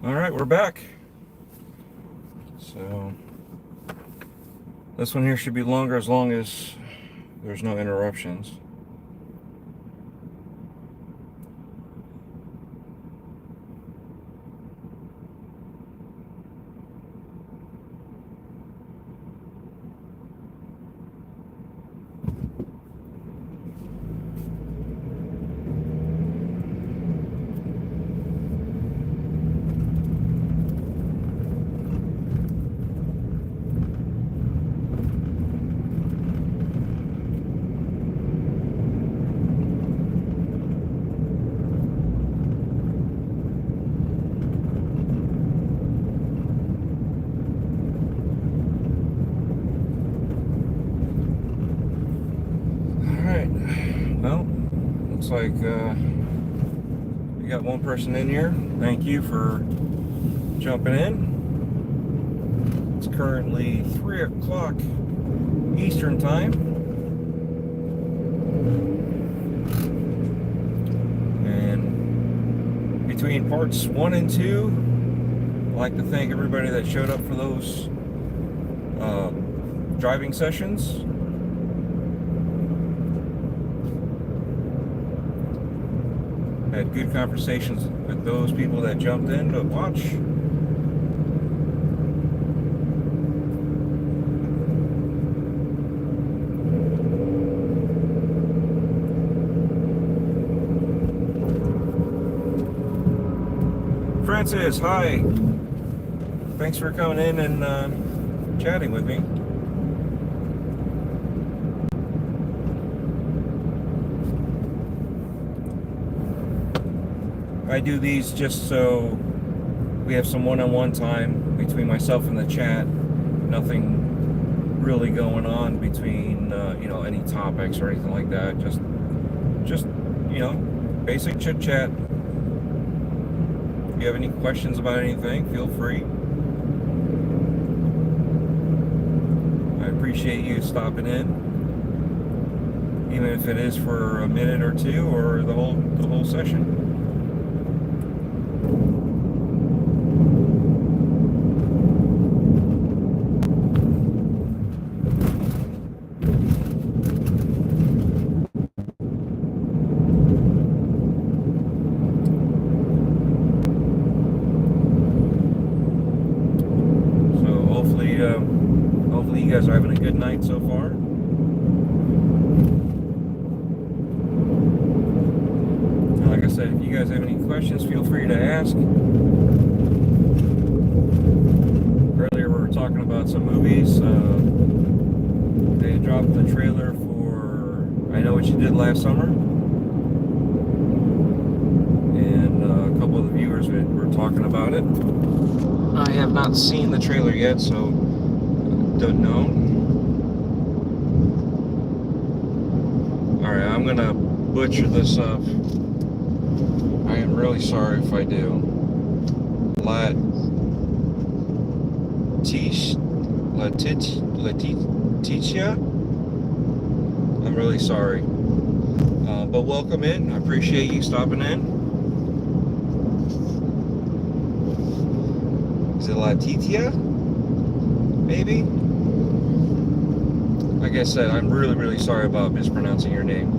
Alright, we're back. So, this one here should be longer as long as there's no interruptions. Well, looks like we got one person in here. Thank you for jumping in. It's currently 3 o'clock Eastern Time. And between parts 1 and 2, I'd like to thank everybody that showed up for those driving sessions. Had good conversations with those people that jumped in to watch. Francis, hi. Thanks for coming in and chatting with me. I do these just so we have some one-on-one time between myself and the chat. Nothing really going on between any topics or anything like that. Just basic chit chat. If you have any questions about anything, feel free. I appreciate you stopping in, even if it is for a minute or two or the whole session. Hopefully you guys are having a good night so far. And like I said, if you guys have any questions, feel free to ask. Earlier we were talking about some movies. They dropped the trailer for I Know What You Did Last Summer. And a couple of the viewers were talking about it. I have not seen the trailer yet, so don't know. Alright, I'm gonna butcher this up. I am really sorry if I do. Letitia? I'm really sorry. But welcome in. I appreciate you stopping in. Is it Letitia? Maybe? Like I said, I'm really sorry about mispronouncing your name.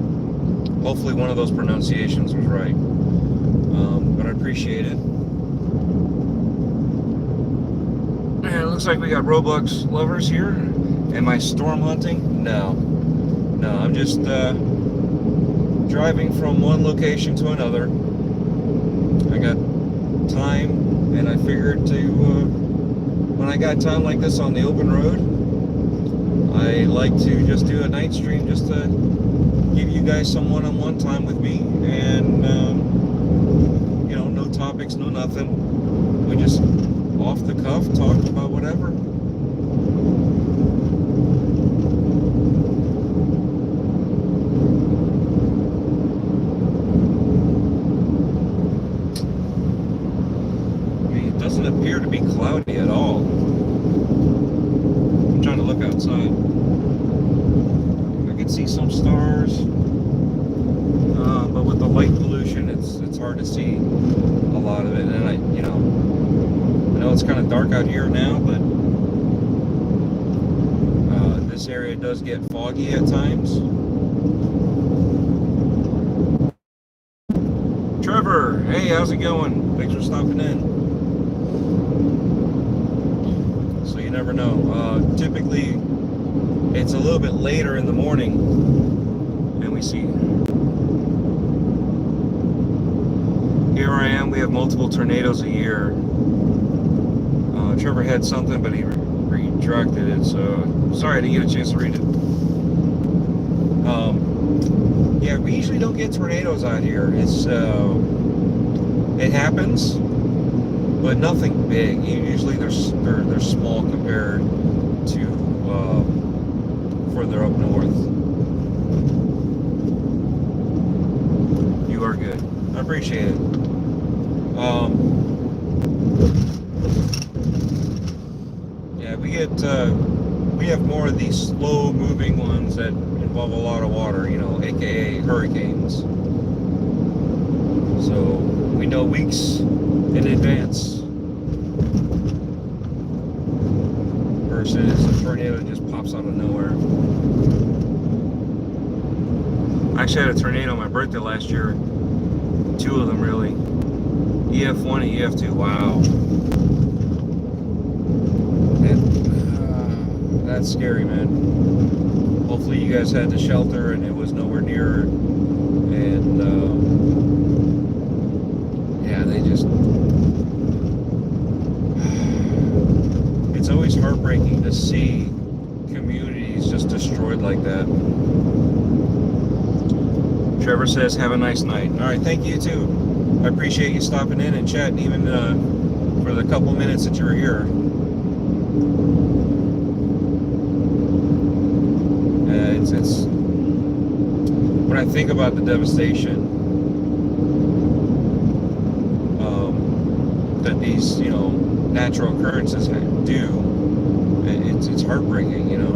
Hopefully one of those pronunciations was right. But I appreciate it. And it looks like we got Roblox lovers here. Am I storm hunting? No, I'm just driving from one location to another. I got time. And I figured when I got time like this on the open road, I like to just do a night stream just to give you guys some one-on-one time with me. And, no topics, no nothing. We just off the cuff talk about whatever. Doesn't appear to be cloudy at all. I'm trying to look outside. I can see some stars, but with the light pollution, it's hard to see a lot of it. And know it's kind of dark out here now, but this area does get foggy at times. Trevor, hey, how's it going? Thanks for stopping in. So you never know. Typically, it's a little bit later in the morning, and we see. Here I am. We have multiple tornadoes a year. Trevor had something, but he retracted it. So sorry I didn't get a chance to read it. Yeah, we usually don't get tornadoes out here. It happens, but nothing big. Usually they're small compared to further up north. You are good. I appreciate it. Yeah, we have more of these slow-moving ones that involve a lot of water, you know, aka hurricanes. So we know weeks in advance versus a tornado that just pops out of nowhere. I actually had a tornado on my birthday last year. 2 of them, really. EF1 and EF2. Wow. That's scary, man. Hopefully you guys had the shelter and it was nowhere near. And yeah, they just... It's always heartbreaking to see communities just destroyed like that. Trevor says, have a nice night. All right, thank you too. I appreciate you stopping in and chatting, even for the couple minutes that you were here. It's when I think about the devastation that these, you know, natural occurrences do, it's heartbreaking, you know.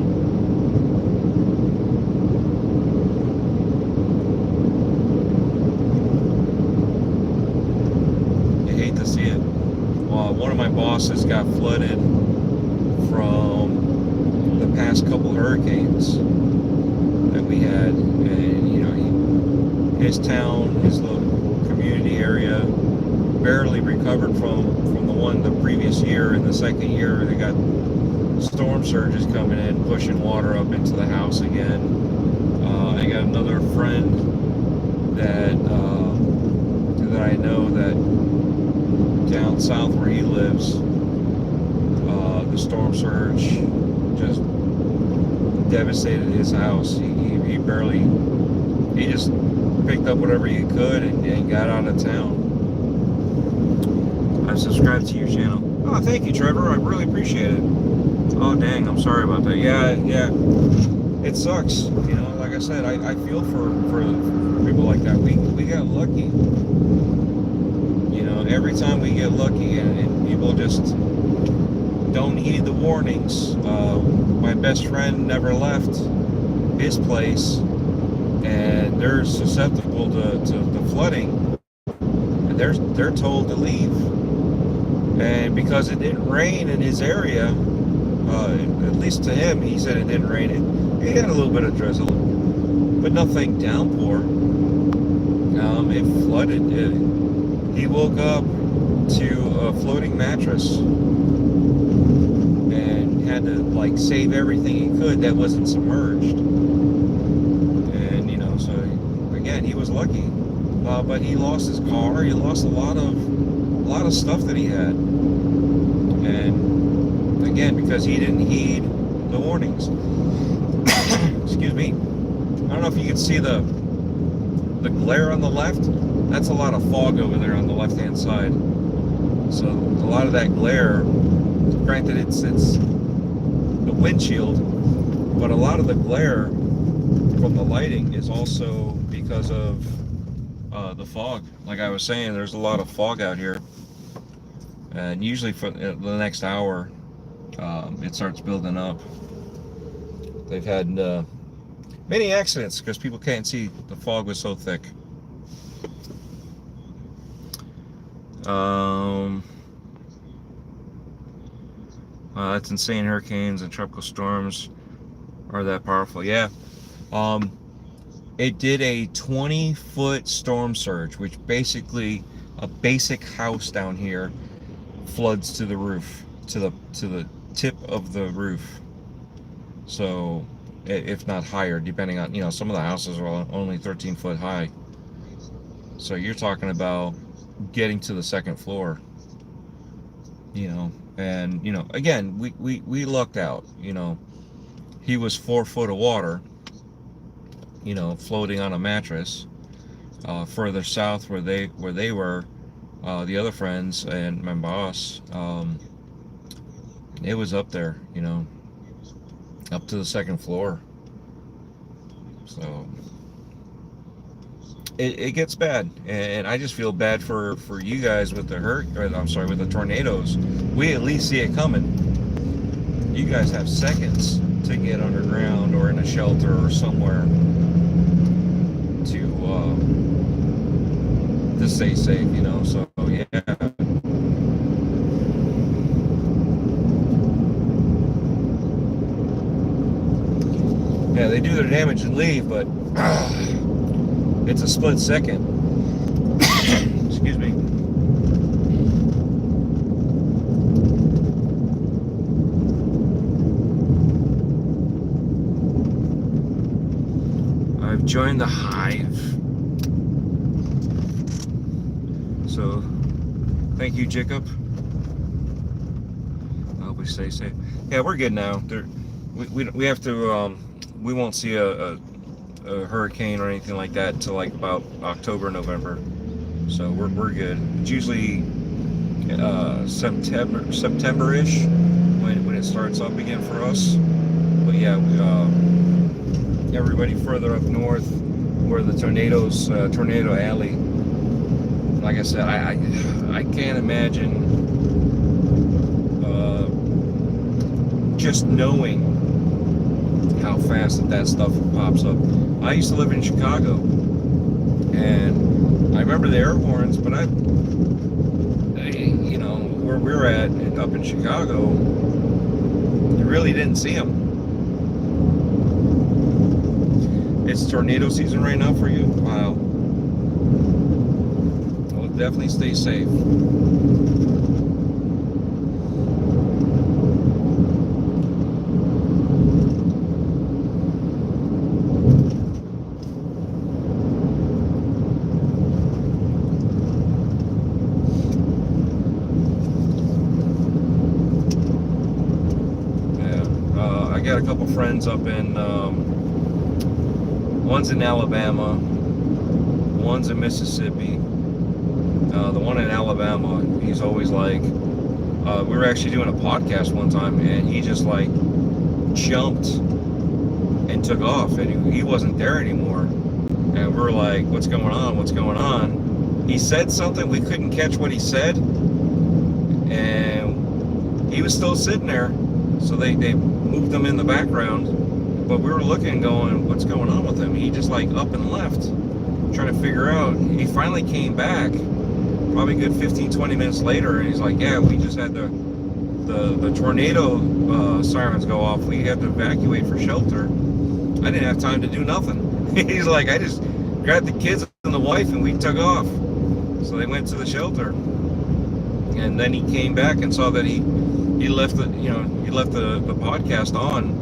One of my bosses got flooded from the past couple hurricanes that we had, and you know, his town, his little community area, barely recovered from the one the previous year. And the second year, they got storm surges coming in, pushing water up into the house again. I got another friend that I know that down south where he lives, the storm surge just devastated his house. He just picked up whatever he could and got out of town. I've subscribed to your channel. Oh, thank you, Trevor. I really appreciate it. Oh, dang, I'm sorry about that. Yeah, it sucks. You know, like I said, I feel for people like that. We got lucky. You know, every time we get lucky and people just don't heed the warnings. My best friend never left his place, and they're susceptible to flooding, and they're told to leave. And because it didn't rain in his area, at least to him, he said it didn't rain. It had a little bit of drizzle, but nothing downpour. It flooded. He woke up to a floating mattress and had to like save everything he could that wasn't submerged. And you know, so again, he was lucky, but he lost his car. He lost a lot of stuff that he had, and again, because he didn't heed the warnings. Excuse me. I don't know if you can see the glare on the left. That's a lot of fog over there on the left-hand side. So a lot of that glare, granted it's the windshield, but a lot of the glare from the lighting is also because of the fog. Like I was saying, there's a lot of fog out here. And usually for the next hour, it starts building up. They've had many accidents because people can't see. The fog was so thick. That's insane. Hurricanes and tropical storms are that powerful. Yeah. It did a 20-foot storm surge, which basically a basic house down here floods to the roof, to the tip of the roof. So, if not higher, depending on, some of the houses are only 13 foot high. So you're talking about getting to the second floor, and again, we lucked out. He was 4 foot of water, floating on a mattress. Further south where they were, the other friends and my boss, it was up there, up to the second floor. So it gets bad, and I just feel bad for you guys with with the tornadoes. We at least see it coming. You guys have seconds to get underground or in a shelter or somewhere to stay safe, so yeah. Yeah, they do their damage and leave, but it's a split second. Excuse me. I've joined the hive. So, thank you, Jacob. I hope we stay safe. Yeah, we're good now. We have to. We won't see a hurricane or anything like that until like about October, November. So we're good. It's usually September-ish when it starts up again for us. But yeah, everybody further up north where the tornado alley. Like I said, I can't imagine just knowing how fast that stuff pops up. I used to live in Chicago, and I remember the air horns, but where we're at up in Chicago, you really didn't see them. It's tornado season right now for you? Wow. Well, definitely stay safe. I got a couple friends up in, one's in Alabama, one's in Mississippi. The one in Alabama, he's always like, we were actually doing a podcast one time, and he just like jumped and took off, and he wasn't there anymore. And we're like, what's going on? What's going on? He said something, we couldn't catch what he said, and he was still sitting there. So they moved him in the background, but we were looking, going, what's going on with him? He just like up and left, trying to figure out. He finally came back, probably a good 15-20 minutes later, and he's like, yeah, we just had the tornado sirens go off. We had to evacuate for shelter. I didn't have time to do nothing. He's like, I just grabbed the kids and the wife and we took off. So they went to the shelter, and then he came back and saw that he left the podcast on,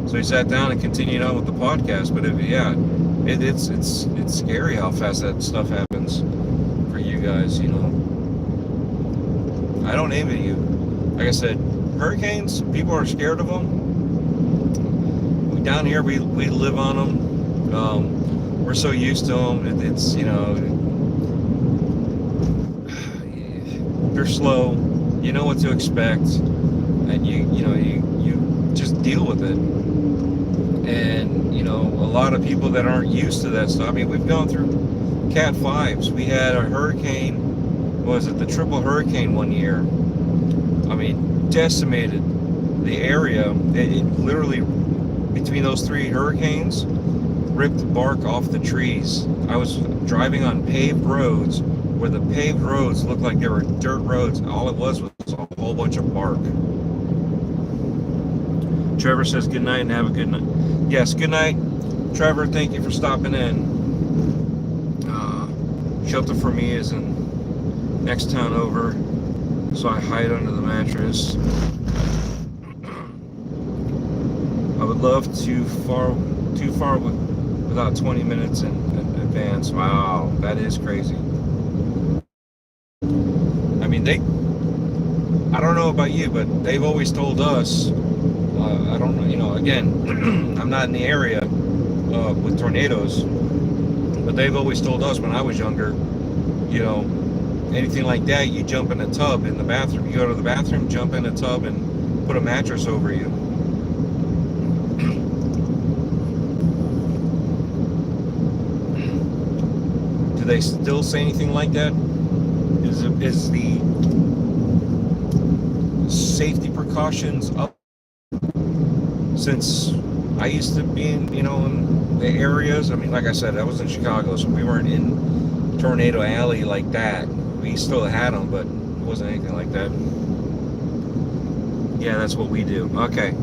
so he sat down and continued on with the podcast. But it's scary how fast that stuff happens for you guys. I don't envy you. Like I said, hurricanes, people are scared of them. Down here, we live on them. We're so used to them. They're slow. You know what to expect, and you just deal with it. And a lot of people that aren't used to that stuff. I mean, we've gone through Cat 5s. We had a hurricane. Was it the triple hurricane one year? I mean, decimated the area. It literally, between those 3 hurricanes, ripped the bark off the trees. I was driving on paved roads where the paved roads looked like they were dirt roads. All it was a whole bunch of bark. Trevor says good night and have a good night. Yes, good night, Trevor. Thank you for stopping in. Shelter for me is in next town over, so I hide under the mattress. I would love too far without 20 minutes in advance. Wow, that is crazy. I mean, I don't know about you, but they've always told us, I don't know, you know, again, I'm not in the area with tornadoes, but they've always told us when I was younger, you know, anything like that, you jump in a tub in the bathroom. You go to the bathroom, jump in a tub, and put a mattress over you. Do they still say anything like that? Is the safety precautions up? Since I used to be in, you know, in the areas, I mean, like I said, I was in Chicago, so we weren't in Tornado Alley like that. We still had them, but it wasn't anything like that. Yeah, that's what we do. Okay.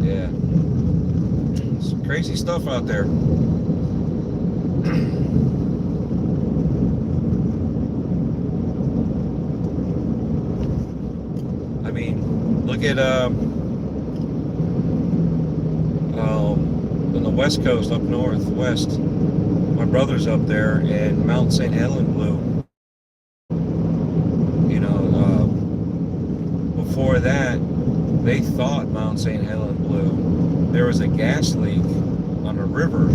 Yeah. Some crazy stuff out there. I mean, look at on the West Coast, up northwest. My brother's up there, and Mount St. Helens blew. You know, before that, they thought Mount St. Helens blew. There was a gas leak on a river,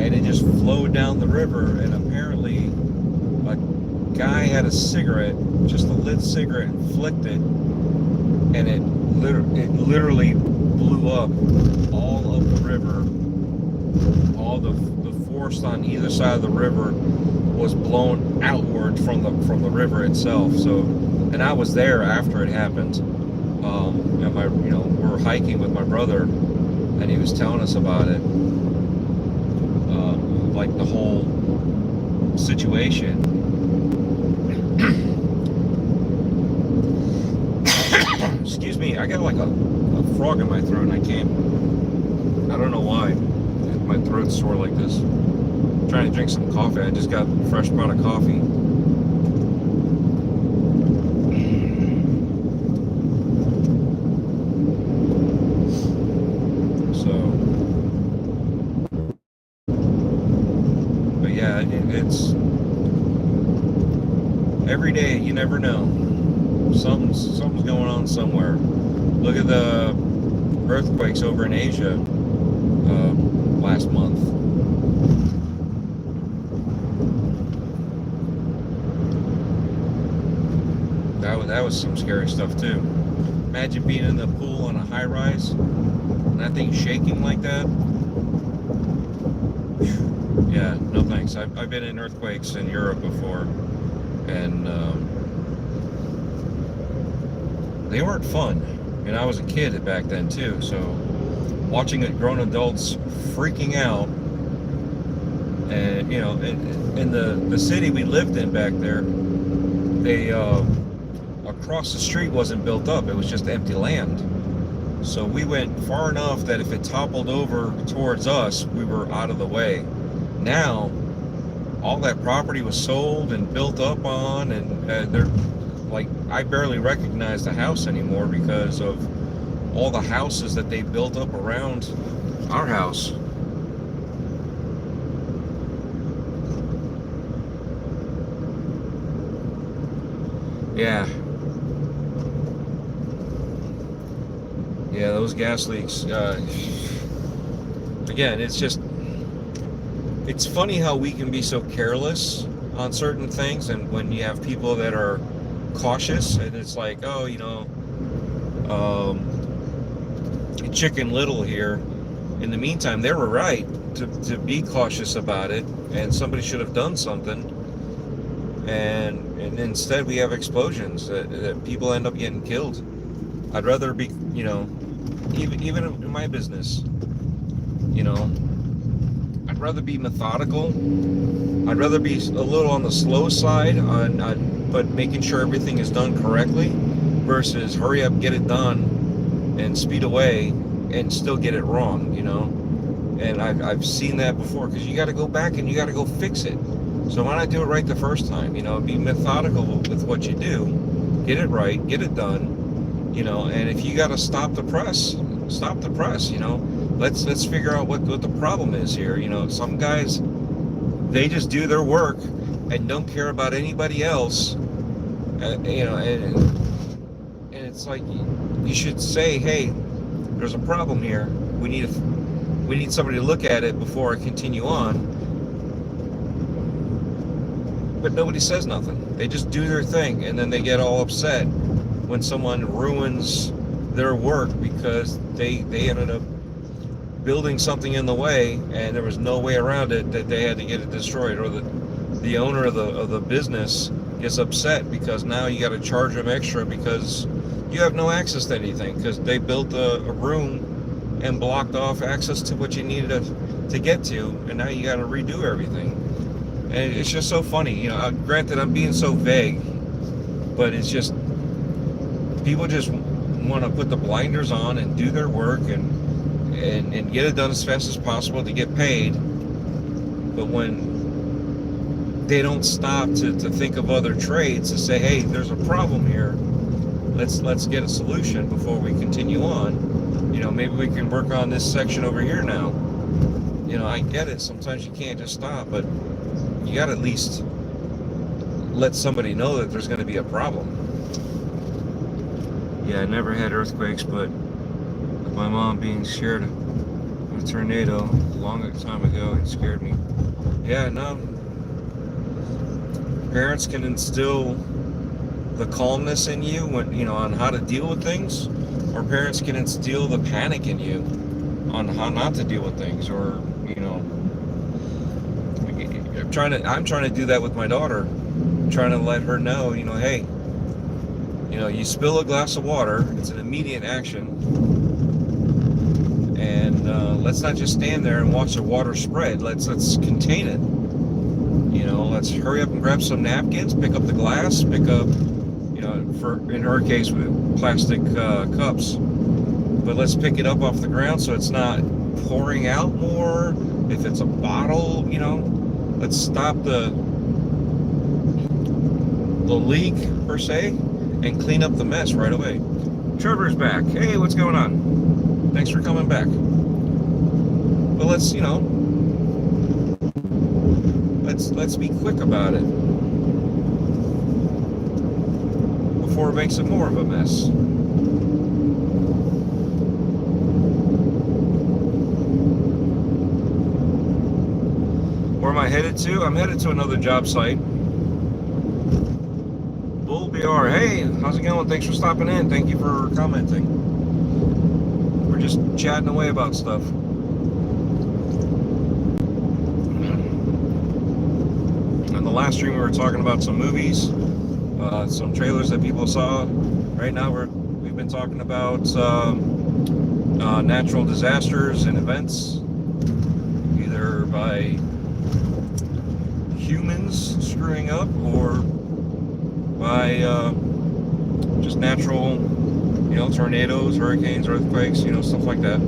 and it just flowed down the river, and apparently a guy had a cigarette, just a lit cigarette, and flicked it, and it literally blew up all of the river. All the force on either side of the river was blown outward from the river itself. So, and I was there after it happened. And we're hiking with my brother, and he was telling us about it, like the whole situation. Excuse me, I got like a frog in my throat, and I don't know why. My throat's sore like this. I'm trying to drink some coffee. I just got fresh pot of coffee. So, but yeah, it's every day. You never know. Something's going on somewhere. Look at the earthquakes over in Asia last month. That was some scary stuff too. Imagine being in the pool on a high rise and that thing shaking like that. Yeah, no thanks. I've been in earthquakes in Europe before, and they weren't fun. And I was a kid back then too, so watching grown adults freaking out, and you know, in the city we lived in back there, they across the street wasn't built up; it was just empty land. So we went far enough that if it toppled over towards us, we were out of the way. Now, all that property was sold and built up on, and they're like, I barely recognize the house anymore because of all the houses that they built up around our house. Yeah, those gas leaks. Again, it's funny how we can be so careless on certain things, and when you have people that are cautious, and it's like, oh, you know, Chicken Little here. In the meantime, they were right to be cautious about it, and somebody should have done something. And instead, we have explosions that people end up getting killed. I'd rather be, you know, even in my business, you know, I'd I'd rather be methodical. I'd rather be a little on the slow side, but making sure everything is done correctly, versus hurry up, get it done, and speed away and still get it wrong, you know. And I've seen that before, because you got to go back and you got to go fix it. So why not do it right the first time? You know, be methodical with what you do, get it right, get it done, you know. And if you got to stop the press, stop the press. You know, let's figure out what the problem is here. You know, some guys, they just do their work and don't care about anybody else. You know, and it's like you should say, hey, there's a problem here. We need somebody to look at it before I continue on. But nobody says nothing. They just do their thing, and then they get all upset when someone ruins their work because they ended up building something in the way, and there was no way around it, that they had to get it destroyed, or the owner of the business gets upset because now you got to charge them extra because you have no access to anything, because they built a room and blocked off access to what you needed to get to, and now you got to redo everything. And it's just so funny, you know. Granted, I'm being so vague, but it's just people just want to put the blinders on and do their work and get it done as fast as possible to get paid. But when they don't stop to think of other trades, to say, hey, there's a problem here, let's get a solution before we continue on. You know, maybe we can work on this section over here now. You know, I get it, sometimes you can't just stop, but you got to at least let somebody know that there's going to be a problem. Yeah, I never had earthquakes, but my mom being scared of a tornado a long time ago, it scared me. Yeah, no. Parents can instill the calmness in you when, you know, on how to deal with things, or parents can instill the panic in you on how not to deal with things, or, you know, I'm trying to do that with my daughter. I'm trying to let her know, you know, hey, you know, you spill a glass of water, it's an immediate action, and let's not just stand there and watch the water spread. Let's contain it. You know, let's hurry up and grab some napkins, pick up the glass, pick up, you know, in her case with plastic cups, but let's pick it up off the ground so it's not pouring out more. If it's a bottle, you know, let's stop the leak per se and clean up the mess right away. Trevor's back. Hey, what's going on? Thanks for coming back. But let's, you know, let's be quick about it before it makes it more of a mess. Where am I headed to? I'm headed to another job site. Bull BR, hey, how's it going? Thanks for stopping in. Thank you for commenting. We're just chatting away about stuff. On the last stream, we were talking about some movies, some trailers that people saw. Right now, we've been talking about natural disasters and events, either by humans screwing up or by just natural, you know, tornadoes, hurricanes, earthquakes, you know, stuff like that.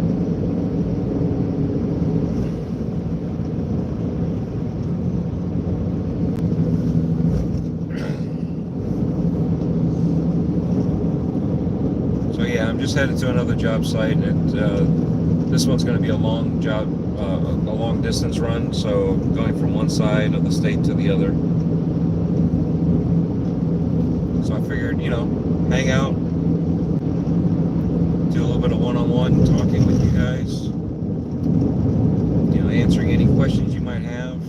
So yeah, I'm just headed to another job site, and this one's going to be a long job, a long distance run, so going from one side of the state to the other. So I figured, you know, hang out, do a little bit of one-on-one talking with you guys, you know, answering any questions you might have.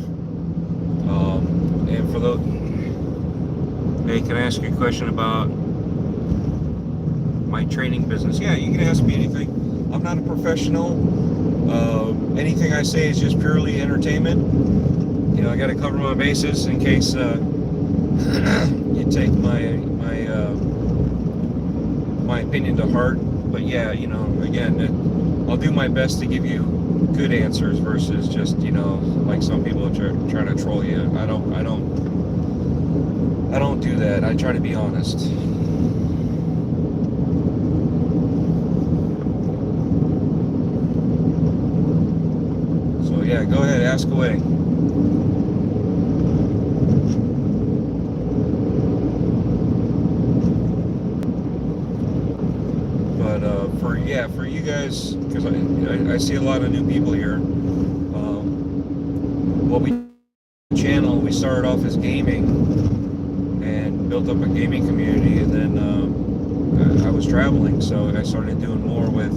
And for those, hey, can I ask you a question about my training business? Yeah, you can ask me anything. I'm not a professional. Anything I say is just purely entertainment. You know, I got to cover my bases in case you take my opinion to heart. But yeah, you know, again, I'll do my best to give you good answers versus just, you know, like some people try to troll you. I don't do that. I try to be honest. So yeah, go ahead, ask away. But for you guys, because I see a lot of new people here. What we channel, we started off as gaming and built up a gaming community, and then I was traveling, so I started doing more with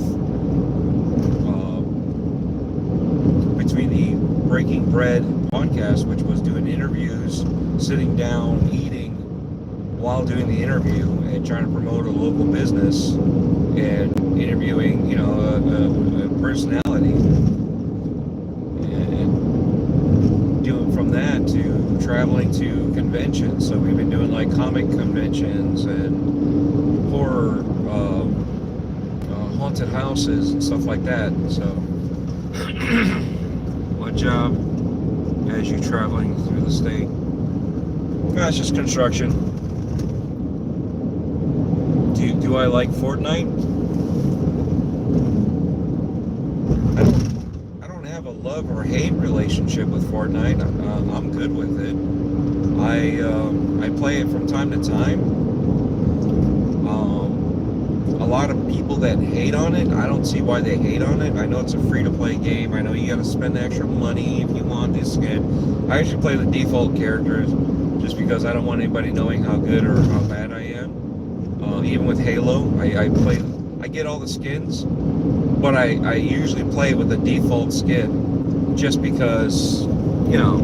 between the Breaking Bread podcast, which was doing interviews, sitting down, eating while doing the interview, and trying to promote a local business, and interviewing, you know, a personality, and doing from that to traveling to conventions. So we've been doing like comic conventions and horror, haunted houses and stuff like that. So what job as you traveling through the state? It's just construction. Do I like Fortnite? I don't have a love or hate relationship with Fortnite. I'm good with it. I play it from time to time. A lot of people that hate on it, I don't see why they hate on it. I know it's a free-to-play game. I know you got to spend extra money if you want this skin. I actually play the default characters just because I don't want anybody knowing how good or how bad I am. Even with Halo, I get all the skins, but I usually play with the default skin just because, you know,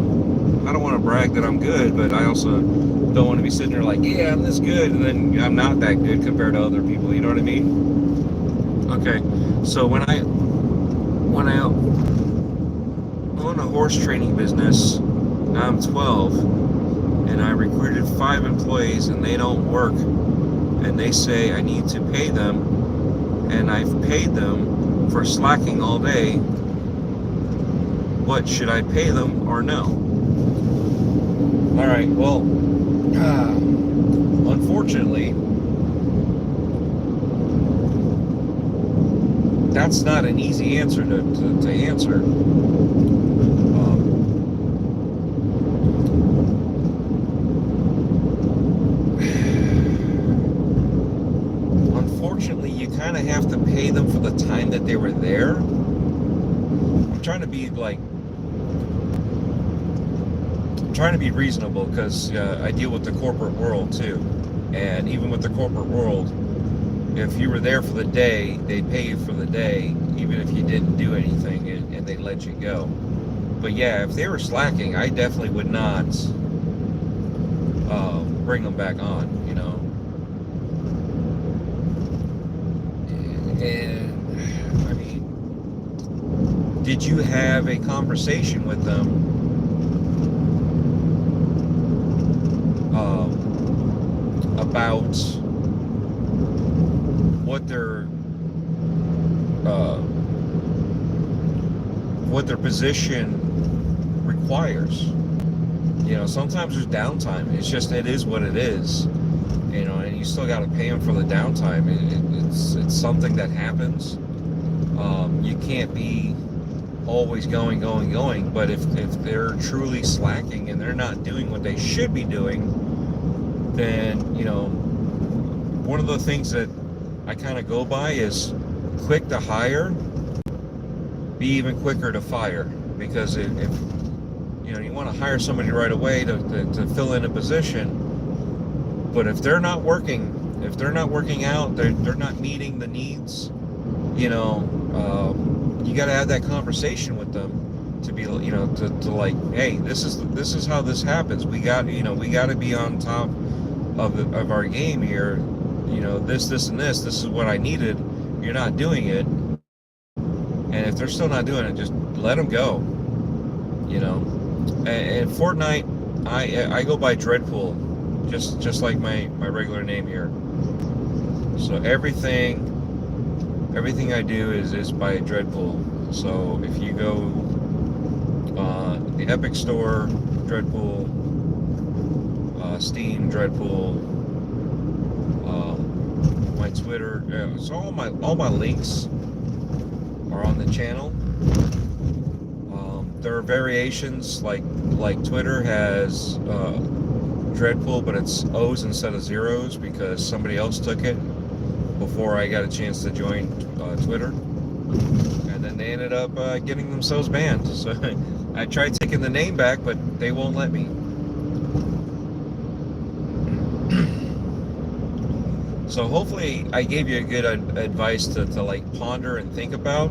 I don't want to brag that I'm good, but I also don't want to be sitting there like, yeah, I'm this good, and then I'm not that good compared to other people, you know what I mean? Okay, so when I own a horse training business, I'm 12, and I recruited 5 employees, and they don't work, and they say I need to pay them, and I've paid them for slacking all day. What, should I pay them or no? Alright, well, unfortunately, that's not an easy answer to answer. Unfortunately, you kind of have to pay them for the time that they were there. I'm trying to be reasonable, because I deal with the corporate world too, and even with the corporate world, if you were there for the day, they'd pay you for the day, even if you didn't do anything, and they'd let you go. But yeah, if they were slacking, I definitely would not bring them back on, you know. And I mean, did you have a conversation with them about what their position requires? You know, sometimes there's downtime. It is what it is. You know, and you still got to pay them for the downtime. It's something that happens. You can't be always going. But if they're truly slacking and they're not doing what they should be doing, then, you know, one of the things that I kind of go by is quick to hire, be even quicker to fire. Because if you know, you want to hire somebody right away to fill in a position, but if they're not working out, they're not meeting the needs, you know, you got to have that conversation with them to be, you know, to like, hey, this is how this happens. We got to be on top of our game here. You know, this and this is what I needed. You're not doing it, and if they're still not doing it, just let them go. You know, and Fortnite, I go by DREADPOOL, just like my regular name here. So everything I do is by DREADPOOL. So if you go the Epic Store, DREADPOOL, Steam, DREADPOOL, my Twitter, so all my links are on the channel. There are variations, like Twitter has DREADPOOL, but it's O's instead of zeros because somebody else took it before I got a chance to join Twitter, and then they ended up getting themselves banned. So I tried taking the name back, but they won't let me. So hopefully I gave you a good advice to like ponder and think about,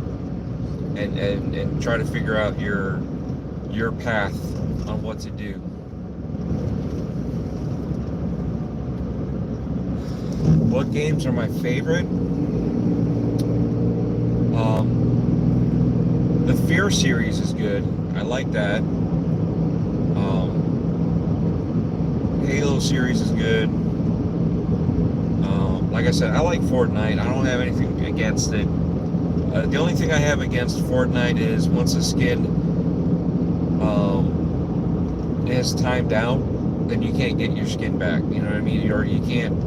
and try to figure out your path on what to do. What games are my favorite? The Fear series is good. I like that. Halo series is good. Like I said, I like Fortnite. I don't have anything against it. The only thing I have against Fortnite is once a skin is timed out, then you can't get your skin back. You know what I mean? Or you can't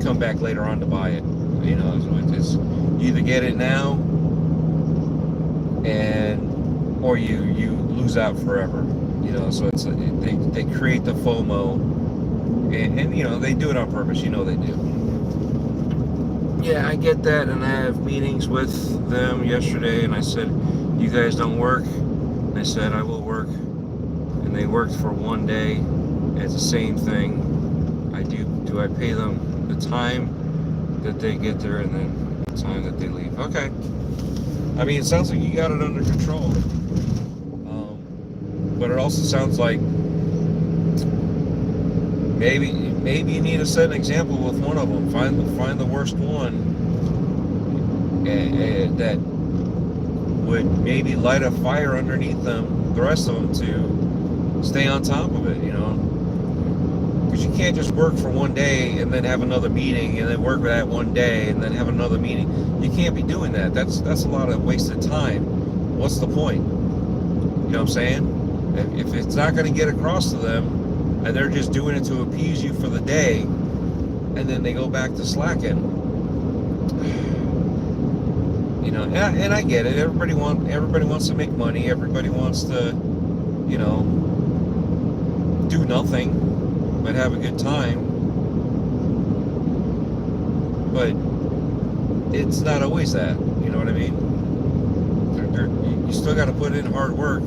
come back later on to buy it. You know, it's you either get it now, or you lose out forever. You know, so it's they create the FOMO, and you know they do it on purpose. You know they do. Yeah, I get that, and I have meetings with them yesterday, and I said, "You guys don't work?" And they said, "I will work," and they worked for one day. It's the same thing. Do I pay them the time that they get there and then the time that they leave? Okay. I mean, it sounds like you got it under control. But it also sounds like maybe you need to set an example with one of them. Find the worst one that would maybe light a fire underneath them, the rest of them, to stay on top of it, you know. Because you can't just work for one day and then have another meeting and then work for that one day and then have another meeting. You can't be doing that. That's a lot of wasted time. What's the point? You know what I'm saying? If it's not going to get across to them, and they're just doing it to appease you for the day, and then they go back to slacking. You know, and I get it. Everybody wants to make money. Everybody wants to, you know, do nothing but have a good time. But it's not always that. You know what I mean? You still got to put in hard work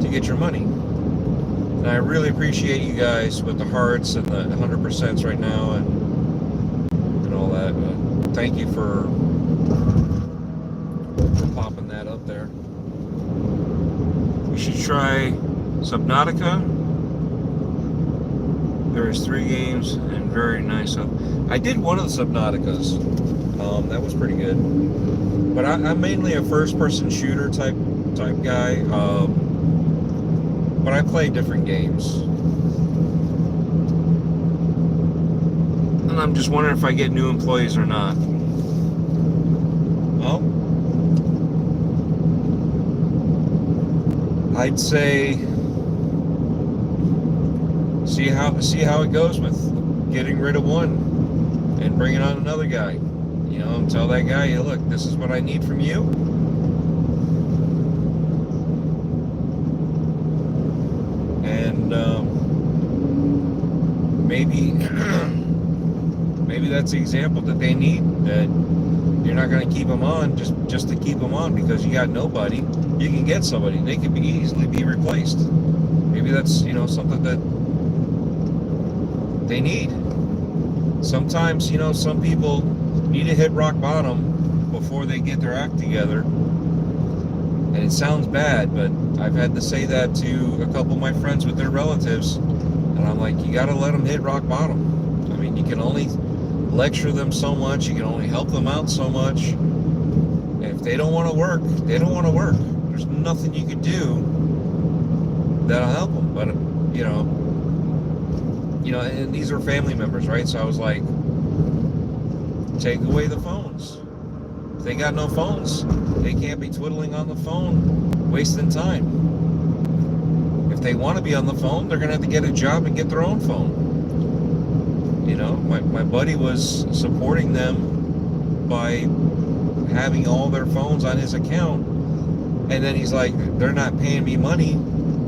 to get your money. And I really appreciate you guys with the hearts and the 100% right now and all that. Thank you for popping that up there. You should try Subnautica. There's 3 games and very nice. I did one of the Subnauticas. That was pretty good. But I'm mainly a first-person shooter type guy. But I play different games. And I'm just wondering if I get new employees or not. Well, I'd say see how it goes with getting rid of one and bringing on another guy. You know, and tell that guy, hey, look, this is what I need from you. And maybe that's the example that they need, that you're not going to keep them on just to keep them on because you got nobody. You can get somebody. They can easily be replaced. Maybe that's, you know, something that they need. Sometimes, you know, some people need to hit rock bottom before they get their act together. And it sounds bad, but I've had to say that to a couple of my friends with their relatives, and I'm like, you got to let them hit rock bottom. I mean, you can only lecture them so much, you can only help them out so much. And if they don't want to work, they don't want to work. There's nothing you can do that'll help them. But you know, and these are family members, right? So I was like, take away the phones. If they got no phones, they can't be twiddling on the phone, wasting time. If they want to be on the phone, they're going to have to get a job and get their own phone. You know, my buddy was supporting them by having all their phones on his account, and then he's like, they're not paying me money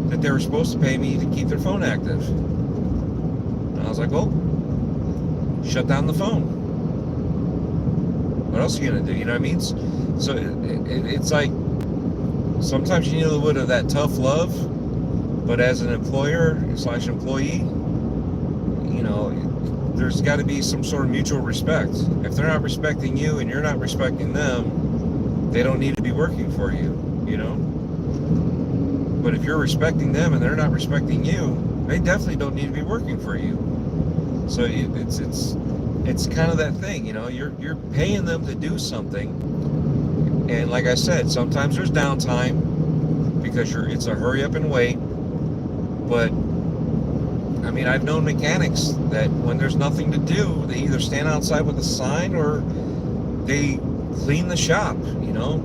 that they were supposed to pay me to keep their phone active. And I was like, well, shut down the phone. What else are you going to do? You know what I mean? So it's like, sometimes you need a little bit of that tough love, but as an employer / employee, you know, there's got to be some sort of mutual respect. If they're not respecting you and you're not respecting them, they don't need to be working for you, you know? But if you're respecting them and they're not respecting you, they definitely don't need to be working for you. So it's kind of that thing, you know, you're paying them to do something. And like I said, sometimes there's downtime because it's a hurry up and wait. But I mean, I've known mechanics that when there's nothing to do, they either stand outside with a sign or they clean the shop, you know.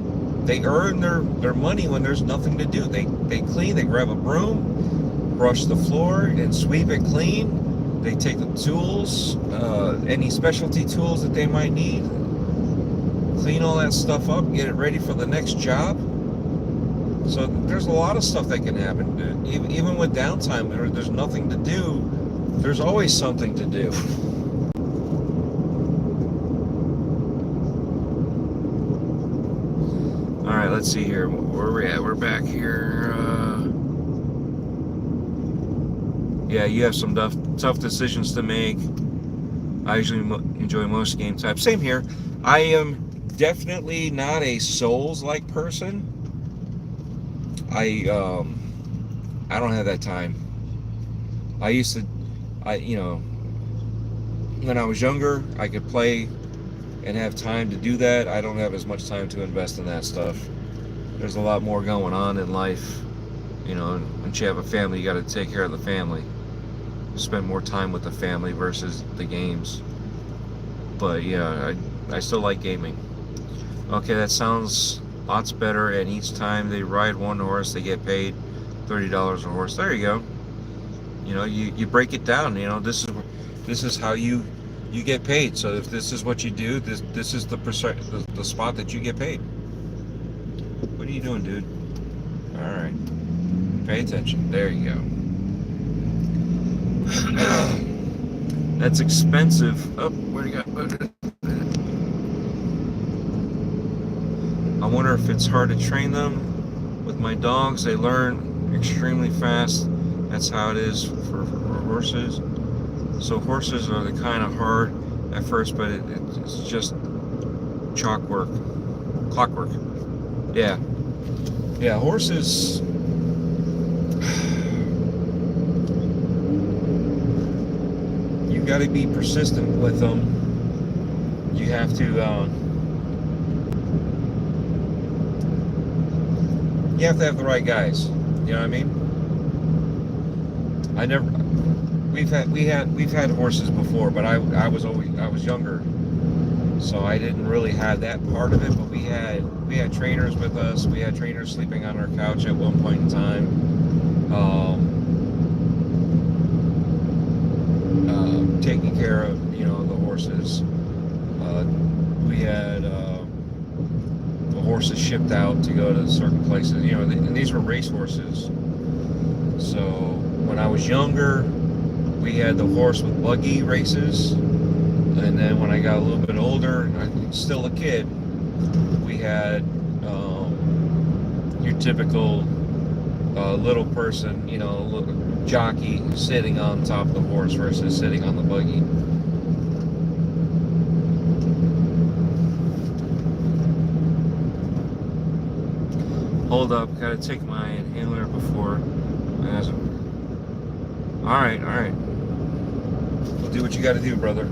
They earn their money when there's nothing to do. They clean, they grab a broom, brush the floor and sweep it clean. They take the tools, any specialty tools that they might need, clean all that stuff up, get it ready for the next job. So there's a lot of stuff that can happen. Even with downtime, there's nothing to do. There's always something to do. All right, let's see here. Where are we at? We're back here. Yeah, you have some tough decisions to make. I usually enjoy most game types. Same here. I am definitely not a Souls-like person. I don't have that time. You know, when I was younger, I could play and have time to do that. I don't have as much time to invest in that stuff. There's a lot more going on in life. You know, once you have a family, you got to take care of the family. Spend more time with the family versus the games. But yeah, I still like gaming. Okay, that sounds lots better. And each time they ride one horse, they get paid $30 a horse. There you go. You know, you break it down. You know, this is how you get paid. So if this is what you do, this is the spot that you get paid. What are you doing, dude? All right, pay attention. There you go. That's expensive. Oh, where'd it go? I wonder if it's hard to train them. With my dogs, they learn extremely fast. That's how it is for horses. So horses are the kind of hard at first, but it's just clockwork. Yeah, horses. You got to be persistent with them. You have to. You have to have the right guys. You know what I mean? We've had horses before, but I was younger, so I didn't really have that part of it. But we had trainers with us. We had trainers sleeping on our couch at one point in time. Taking care of, you know, the horses. We had the horses shipped out to go to certain places. You know, and these were race horses. So when I was younger, we had the horse with buggy races, and then when I got a little bit older, still a kid, we had your typical little person, you know, little jockey sitting on top of the horse versus sitting on the buggy. Hold up, gotta take my inhaler before. All right. Well, do what you gotta do, brother.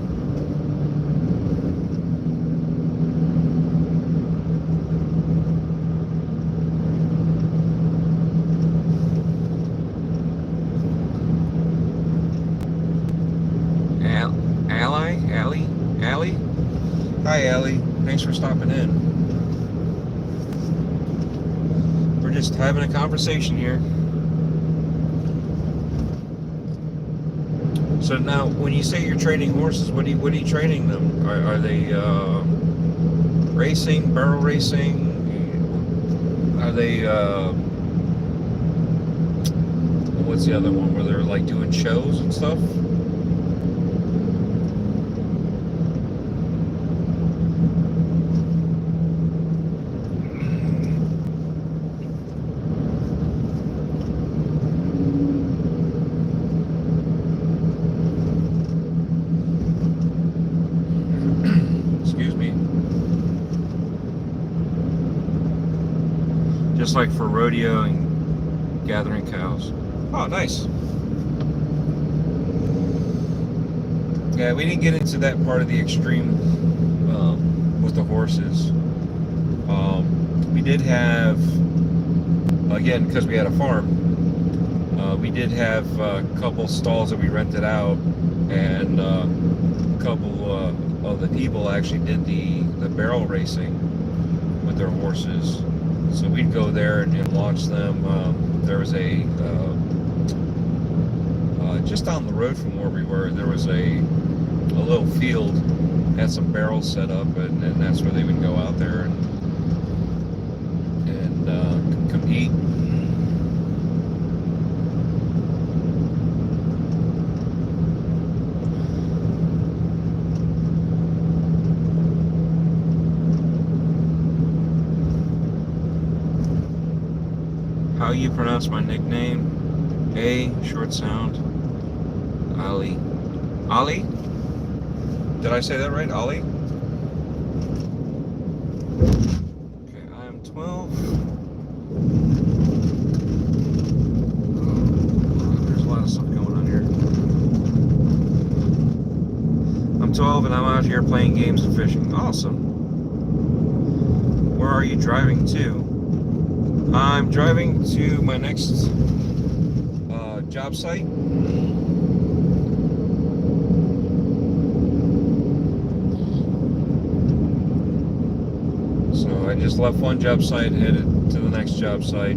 Allie? Hi, Allie. Thanks for stopping in. just having a conversation here. So now, when you say you're training horses, what are you training them? Are they racing, barrel racing? Are they what's the other one where they're like doing shows and stuff? Just like for rodeo and gathering cows. Oh, nice. Yeah, we didn't get into that part of the extreme with the horses. We did have, again, because we had a farm, we did have a couple stalls that we rented out, and a couple of the people actually did the barrel racing with their horses. So we'd go there and watch them. There was a just down the road from where we were, there was a little field, had some barrels set up, and that's where they would go out there and compete. How you pronounce my nickname? A, short sound. Ali. Ali? Did I say that right? Ali? Okay, I am 12. There's a lot of stuff going on here. I'm 12 and I'm out here playing games and fishing. Awesome. Where are you driving to? I'm driving to my next job site. So I just left one job site, headed to the next job site.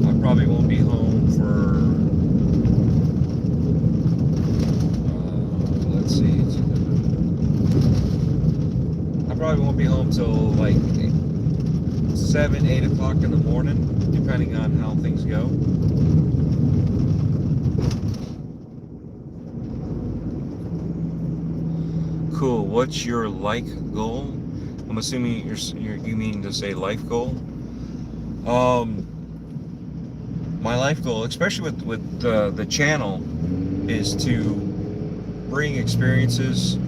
I probably won't be home for, let's see, I probably won't be home till like 7, 8 o'clock in the morning, depending on how things go. Cool. What's your goal? I'm assuming you mean to say life goal. My life goal, especially with the channel, is to bring experiences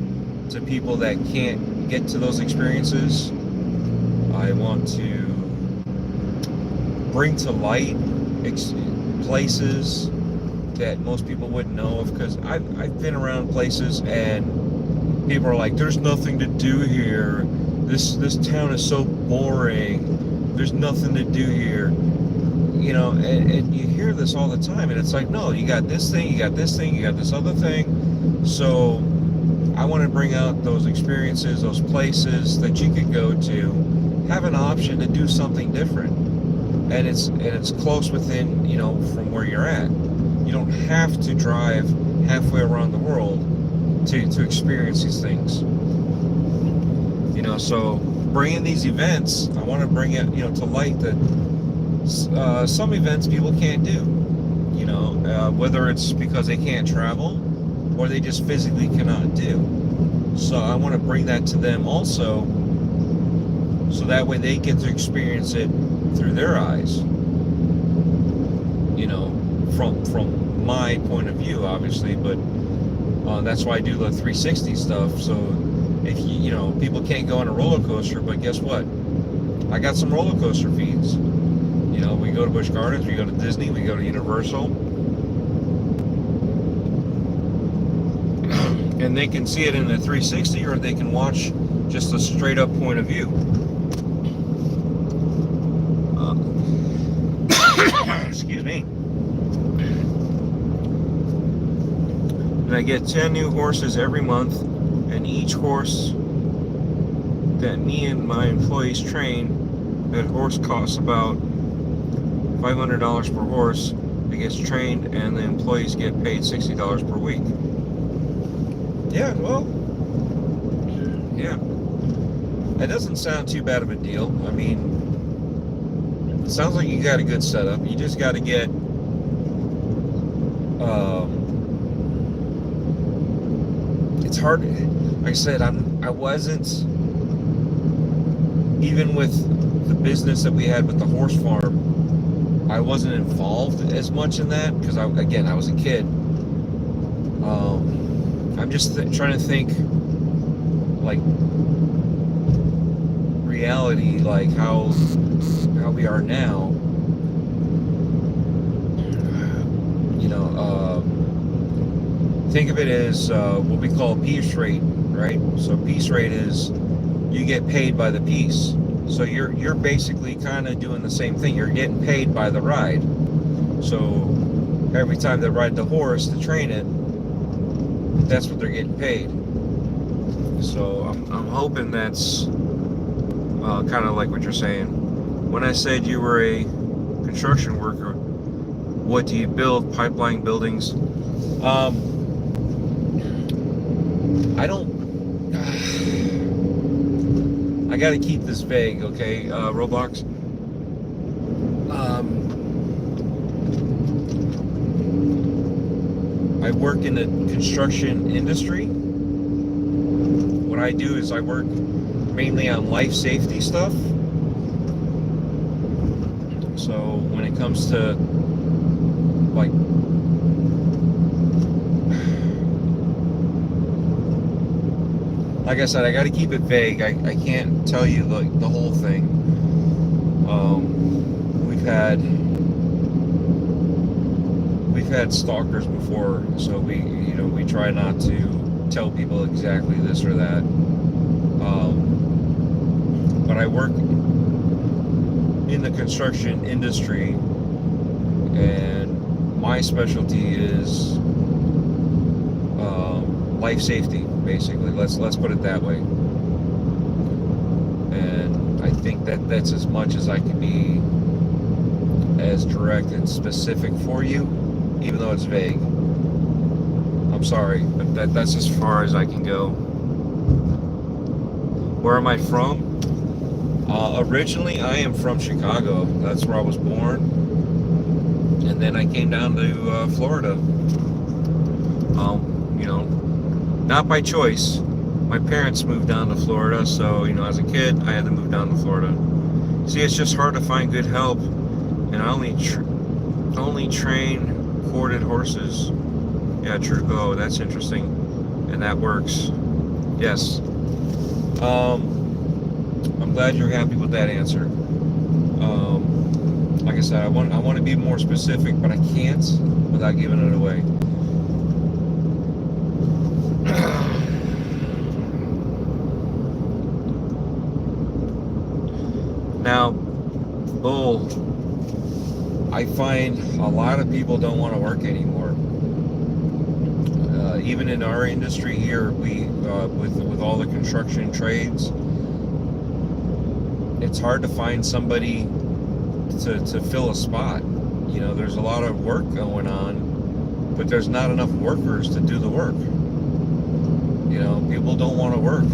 to people that can't get to those experiences. I want to bring to light places that most people wouldn't know of, because I've been around places and people are like, there's nothing to do here, this town is so boring, there's nothing to do here, you know, and you hear this all the time, and it's like, no, you got this thing, you got this thing, you got this other thing. So I want to bring out those experiences, those places that you could go to, have an option to do something different, and it's close within, you know, from where you're at. You don't have to drive halfway around the world to experience these things, you know. So bringing these events, I want to bring it, you know, to light that some events people can't do, you know, whether it's because they can't travel or they just physically cannot do. So I want to bring that to them also, so that way they get to experience it through their eyes, you know, from my point of view, obviously. But that's why I do the 360 stuff. So if you know, people can't go on a roller coaster, but guess what? I got some roller coaster feeds. You know, we go to Busch Gardens, we go to Disney, we go to Universal, and they can see it in a 360, or they can watch just a straight up point of view. Excuse me. And I get 10 new horses every month, and each horse that me and my employees train That horse costs about $500 per horse. It gets trained, and the employees get paid $60 per week. Yeah, well, yeah. That doesn't sound too bad of a deal. I mean, it sounds like you got a good setup. You just got to get, it's hard. Like I said, I wasn't, even with the business that we had with the horse farm, I wasn't involved as much in that because I was a kid. I'm just trying to think, like, reality, like how we are now. You know, think of it as what we call piece rate, right? So piece rate is you get paid by the piece. So you're basically kind of doing the same thing. You're getting paid by the ride. So every time they ride the horse to train it, that's what they're getting paid. So I'm hoping that's kind of like what you're saying. When I said you were a construction worker, what do you build? Pipeline buildings. I don't. I got to keep this vague, okay, Roblox. I work in the construction industry. What I do is I work mainly on life safety stuff. So when it comes to, like, I said, I got to keep it vague. I can't tell you the whole thing. We've had stalkers before, so we try not to tell people exactly this or that. But I work in the construction industry, and my specialty is life safety, basically. Let's put it that way. And I think that's as much as I can be as direct and specific for you, even though it's vague. I'm sorry, but that's as far as I can go. Where am I from? Originally, I am from Chicago. That's where I was born. And then I came down to Florida. Not by choice. My parents moved down to Florida, so, as a kid, I had to move down to Florida. See, it's just hard to find good help, and I only train quartered horses. Yeah, true. Oh, that's interesting. And that works. Yes. I'm glad you're happy with that answer. Like I said, I want to be more specific, but I can't without giving it away. Now, I find a lot of people don't want to work anymore. Even in our industry here, we with all the construction trades, it's hard to find somebody to fill a spot. There's a lot of work going on, but there's not enough workers to do the work. People don't want to work,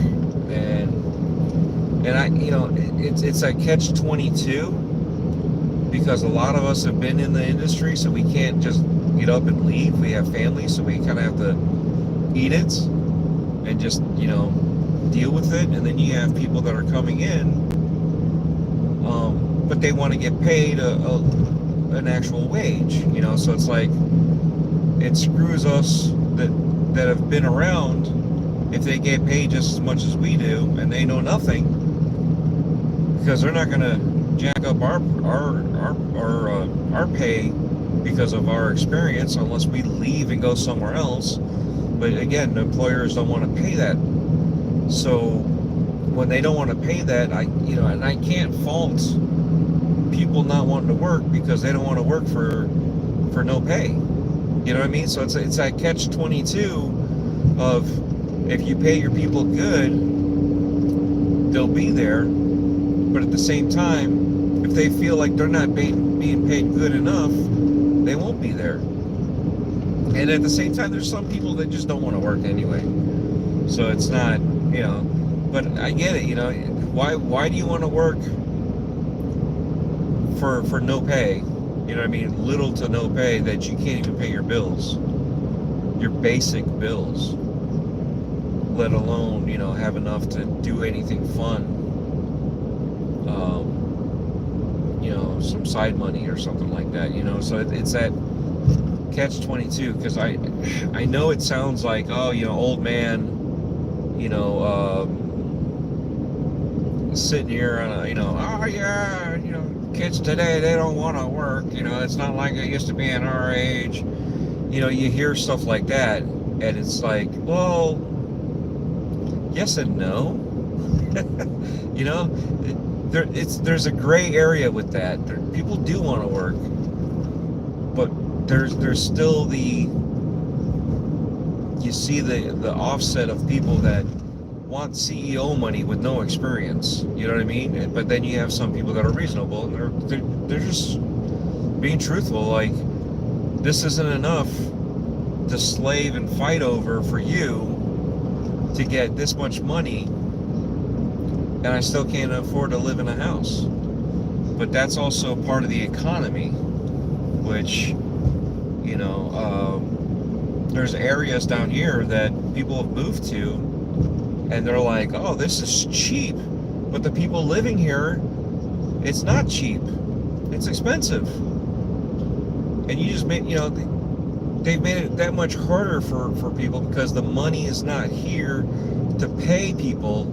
and it's a catch-22, because a lot of us have been in the industry, so we can't just get up and leave. We have families, so we kind of have to eat it and just deal with it. And then you have people that are coming in, but they want to get paid an actual wage. So it's like, it screws us that have been around if they get paid just as much as we do, and they know nothing, because they're not going to jack up our pay because of our experience unless we leave and go somewhere else. But again, the employers don't want to pay that. So when they don't want to pay that, and I can't fault people not wanting to work because they don't want to work for no pay. You know what I mean? So it's that catch-22 of, if you pay your people good, they'll be there. But at the same time, if they feel like they're not being paid good enough, they won't be there. And at the same time, there's some people that just don't want to work anyway. So it's not, but I get it, why do you want to work for no pay? You know what I mean? Little to no pay that you can't even pay your bills, your basic bills, let alone, have enough to do anything fun, some side money or something like that, so it's that catch-22, because I know it sounds like, old man, sitting here on kids today, they don't want to work, it's not like it used to be in our age, you hear stuff like that, and it's like, well, yes and no. There's a gray area with that. People do want to work, but there's still you see the offset of people that want CEO money with no experience. You know what I mean? But then you have some people that are reasonable, and they're just being truthful. Like, this isn't enough to slave and fight over for you to get this much money, and I still can't afford to live in a house. But that's also part of the economy, which, there's areas down here that people have moved to, and they're like, oh, this is cheap. But the people living here, it's not cheap. It's expensive. And you just made, they've made it that much harder for people because the money is not here to pay people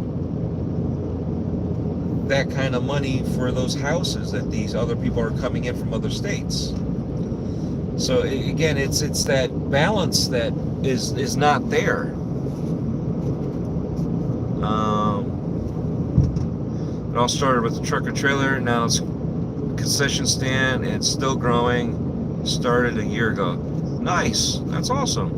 that kind of money for those houses that these other people are coming in from other states. So again, it's that balance that is not there. It all started with the truck or trailer. Now it's a concession stand, and it's still growing. Started a year ago. Nice. That's awesome.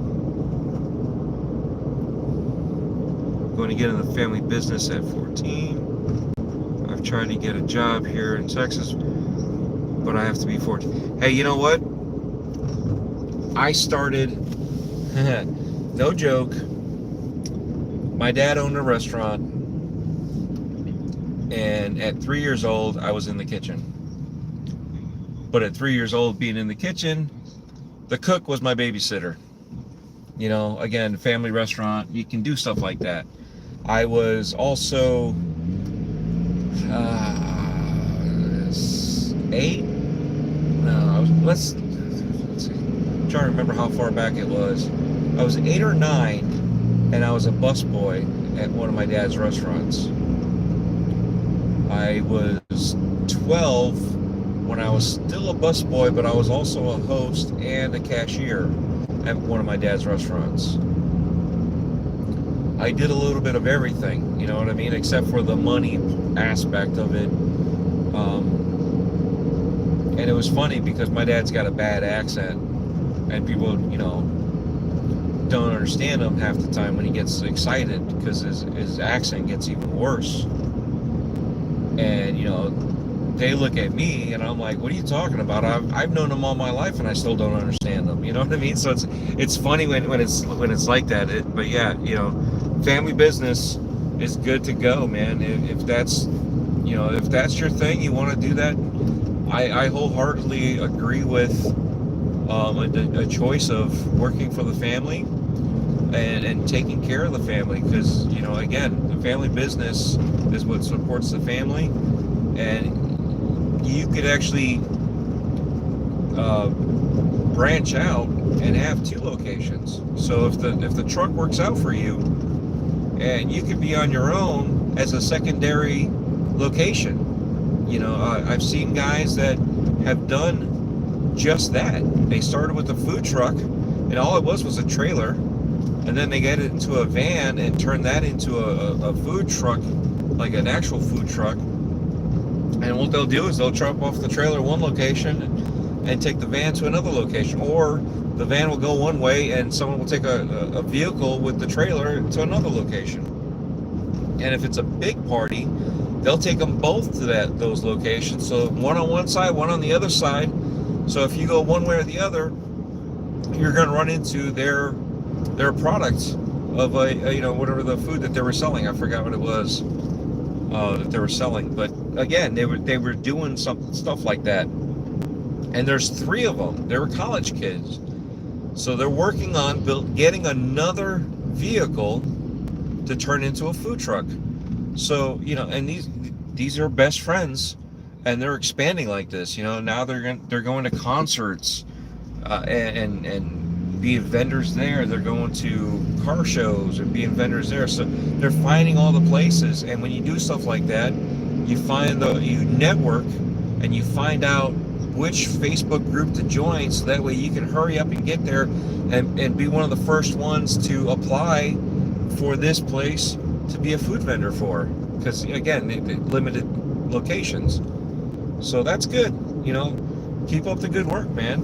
Going to get in the family business at 14. I've tried to get a job here in Texas, but I have to be 14. Hey, you know what? I started, no joke, my dad owned a restaurant, and at 3 years old, I was in the kitchen. But at 3 years old, being in the kitchen, the cook was my babysitter. Again, family restaurant, you can do stuff like that. I was also 8? No, let's see. I'm trying to remember how far back it was. I was 8 or 9, and I was a busboy at one of my dad's restaurants. I was 12 when I was still a busboy, but I was also a host and a cashier at one of my dad's restaurants. I did a little bit of everything, you know what I mean, except for the money aspect of it. And it was funny because my dad's got a bad accent, and people, don't understand him half the time when he gets excited, because his accent gets even worse. And, they look at me and I'm like, what are you talking about? I've known him all my life and I still don't understand them. You know what I mean? So it's funny when it's like that. But yeah, family business is good to go, man. If that's your thing, you want to do that. I wholeheartedly agree with a choice of working for the family and taking care of the family, because again, the family business is what supports the family, and you could actually branch out and have 2 locations. So if the truck works out for you, and you could be on your own as a secondary location. I've seen guys that have done just that. They started with a food truck, and all it was a trailer, and then they get it into a van and turn that into a food truck, like an actual food truck. And what they'll do is they'll drop off the trailer one location and take the van to another location, or the van will go one way and someone will take a vehicle with the trailer to another location. And if it's a big party, they'll take them both to those locations. So one on one side, one on the other side. So if you go one way or the other, you're going to run into their products of whatever the food that they were selling. I forgot what it was that they were selling. But again, they were doing some stuff like that. And there's 3 of them. They were college kids. So they're working on getting another vehicle to turn into a food truck. So, and these are best friends, and they're expanding like this. Now they're going to concerts and being vendors there. They're going to car shows and being vendors there. So they're finding all the places. And when you do stuff like that, you network, and you find out which Facebook group to join, so that way you can hurry up and get there and be one of the first ones to apply for this place to be a food vendor for, because again, limited locations. So that's good. Keep up the good work, man.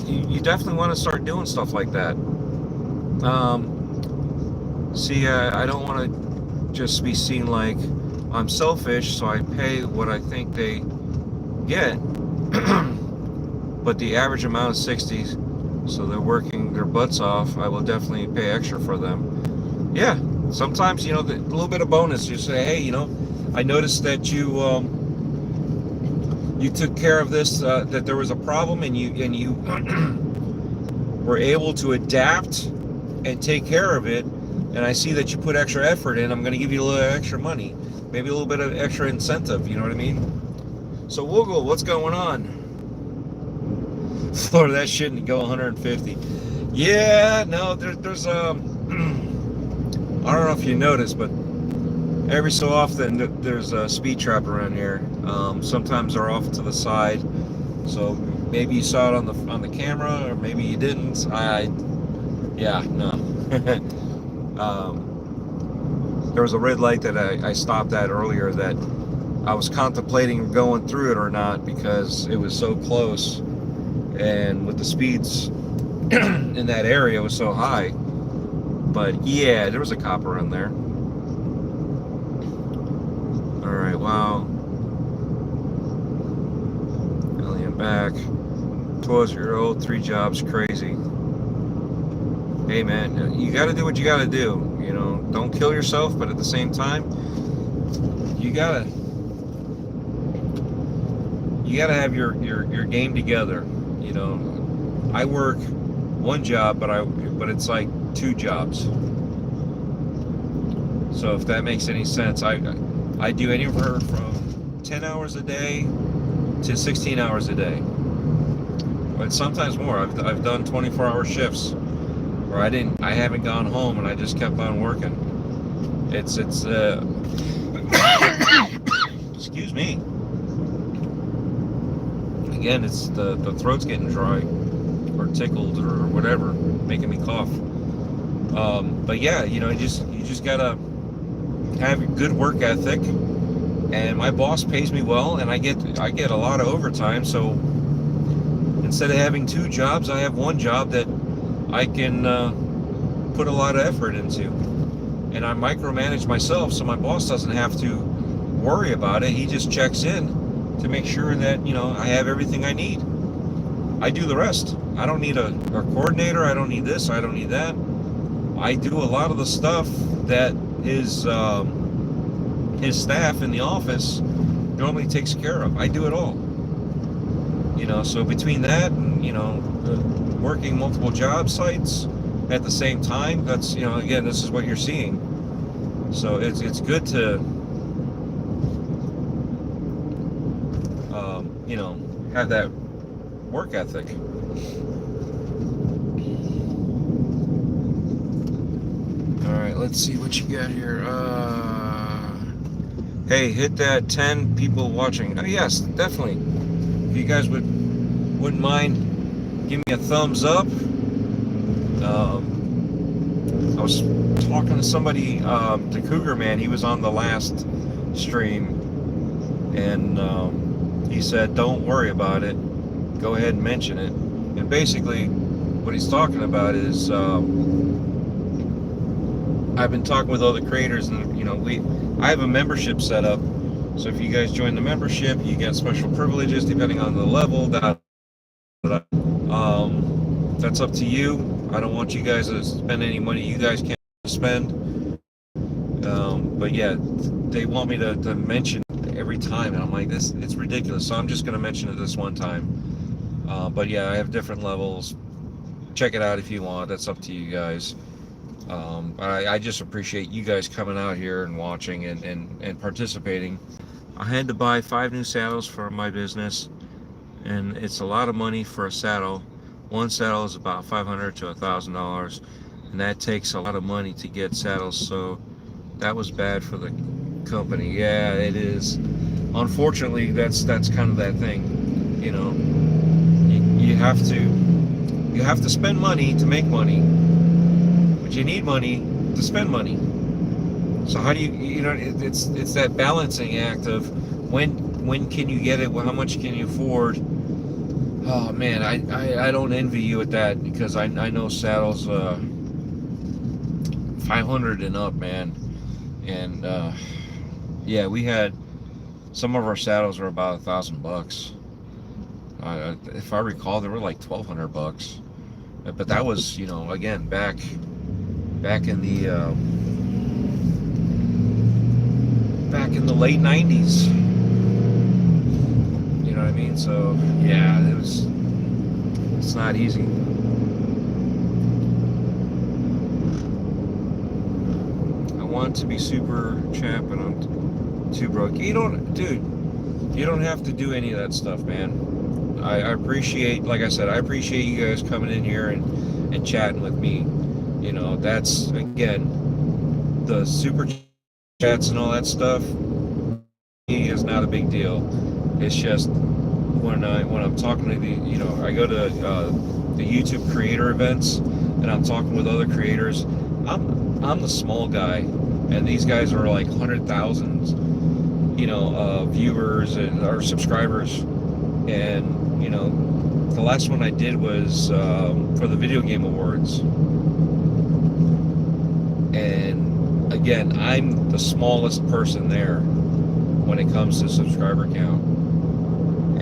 You definitely want to start doing stuff like that. I don't want to just be seen like I'm selfish, so I pay what I think they get. But the average amount is 60, so they're working their butts off. I will definitely pay extra for them. Yeah, sometimes, the little bit of bonus. You say, hey, I noticed that you took care of this, that there was a problem, and you were able to adapt and take care of it. And I see that you put extra effort in. I'm going to give you a little extra money, maybe a little bit of extra incentive. You know what I mean? So Woogle, what's going on? Florida, that shouldn't go 150. Yeah, no, there's I don't know if you noticed, but every so often there's a speed trap around here. Sometimes they're off to the side, so maybe you saw it on the camera, or maybe you didn't. No. There was a red light that I stopped at earlier that I was contemplating going through it or not, because it was so close, and with the speeds in that area was so high. But yeah, there was a cop around there. Alright, wow. Alien back. 12-year-old, 3 jobs, crazy. Hey man, you gotta do what you gotta do. Don't kill yourself, but at the same time, you gotta have your game together. I work 1 job, but it's like 2 jobs. So if that makes any sense, I do anywhere from 10 hours a day to 16 hours a day, but sometimes more. I've done 24-hour shifts where I haven't gone home, and I just kept on working. It's excuse me. Again, it's the throat's getting dry or tickled or whatever, making me cough. But yeah, you just gotta have a good work ethic. And my boss pays me well, and I get a lot of overtime. So instead of having 2 jobs, I have 1 job that I can put a lot of effort into. And I micromanage myself, so my boss doesn't have to worry about it. He just checks in to make sure that I have everything I need. I do the rest. I don't need a coordinator. I don't need this. I don't need that. I do a lot of the stuff that his staff in the office normally takes care of. I do it all. So between that and working multiple job sites at the same time, that's again, this is what you're seeing. So it's good to have that work ethic. All right, let's see what you got here. Hey, hit that 10 people watching. Oh yes, definitely. If you guys wouldn't mind, give me a thumbs up. I was talking to somebody, to Cougar Man. He was on the last stream, and he said, "Don't worry about it. Go ahead and mention it." And basically, what he's talking about is, I've been talking with other creators, and I have a membership set up So if you guys join the membership, you get special privileges depending on the level. That's up to you. I don't want you guys to spend any money you guys can't spend. But yeah, they want me to mention every time, and I'm like, it's ridiculous. So I'm just going to mention it this one time. But yeah, I have different levels. Check it out if you want. That's up to you guys. I just appreciate you guys coming out here and watching and participating. I had to buy 5 new saddles for my business, and it's a lot of money for a saddle. One saddle is about $500 to $1,000, and that takes a lot of money to get saddles. So that was bad for the company. Yeah, it is. Unfortunately, that's kind of that thing. You know, you have to spend money to make money, but you need money to spend money. So how do you know? It's that balancing act of when can you get it? How much can you afford? Oh man, I don't envy you at that, because I know saddles 500 and up, man. And yeah, we had some of our saddles were about $1,000. If I recall, they were like $1,200. But that was, you know, again back in the late 90s. You know what I mean? So yeah, it's not easy. I want to be super champ, and I'm too broke. You don't have to do any of that stuff, man. I appreciate, like I said, I appreciate you guys coming in here and chatting with me. You know, that's, again, the super chats and all that stuff is not a big deal. It's just when I'm talking to you know, I go to the YouTube creator events, and I'm talking with other creators. I'm the small guy, and these guys are like 100,000, you know, viewers or subscribers. And you know, the last one I did was for the Video Game Awards, and again, I'm the smallest person there when it comes to subscriber count.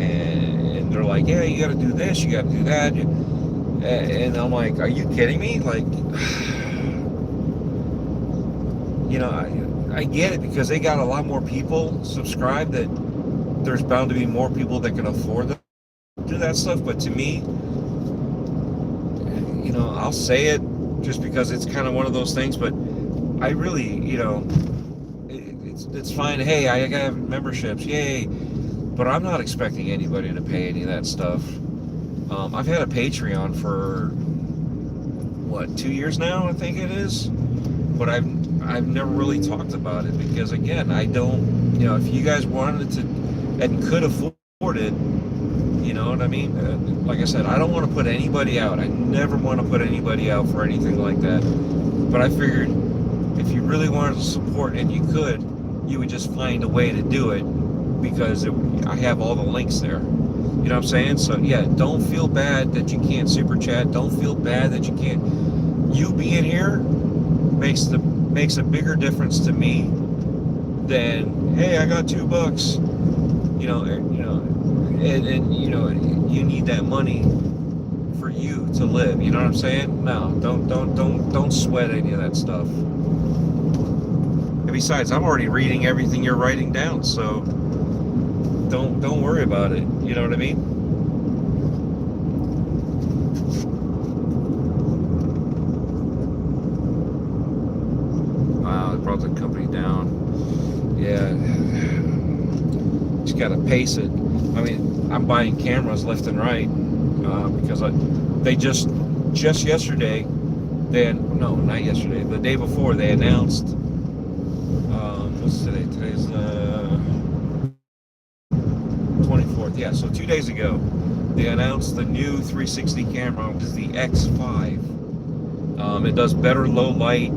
And they're like, yeah, you got to do this, you got to do that, and I'm like, are you kidding me? Like, you know, I get it, because they got a lot more people subscribed, that there's bound to be more people that can afford to do that stuff. But to me, you know, I'll say it just because it's kind of one of those things, but I really, you know, it's fine. Hey, I have memberships, yay, but I'm not expecting anybody to pay any of that stuff. I've had a Patreon for what, 2 years now, I think it is, but I've never really talked about it, because again, I don't, you know, if you guys wanted to and could afford it, you know what I mean? Like I said, I don't want to put anybody out. I never want to put anybody out for anything like that. But I figured if you really wanted to support, and you could, you would just find a way to do it, because I have all the links there. You know what I'm saying? So yeah, don't feel bad that you can't super chat. Don't feel bad that you can't. You being here makes a bigger difference to me than, hey, I got $2. You know, and you know, you need that money for you to live. You know what I'm saying? No, don't sweat any of that stuff. And besides, I'm already reading everything you're writing down, so don't worry about it. You know what I mean? Wow, it brought the company down. Yeah. Just gotta pace it. I mean, I'm buying cameras left and right, because they just yesterday, not yesterday, the day before, they announced, what's today? Today's 24th. Yeah, so 2 days ago, they announced the new 360 camera, which is the X5. It does better low light.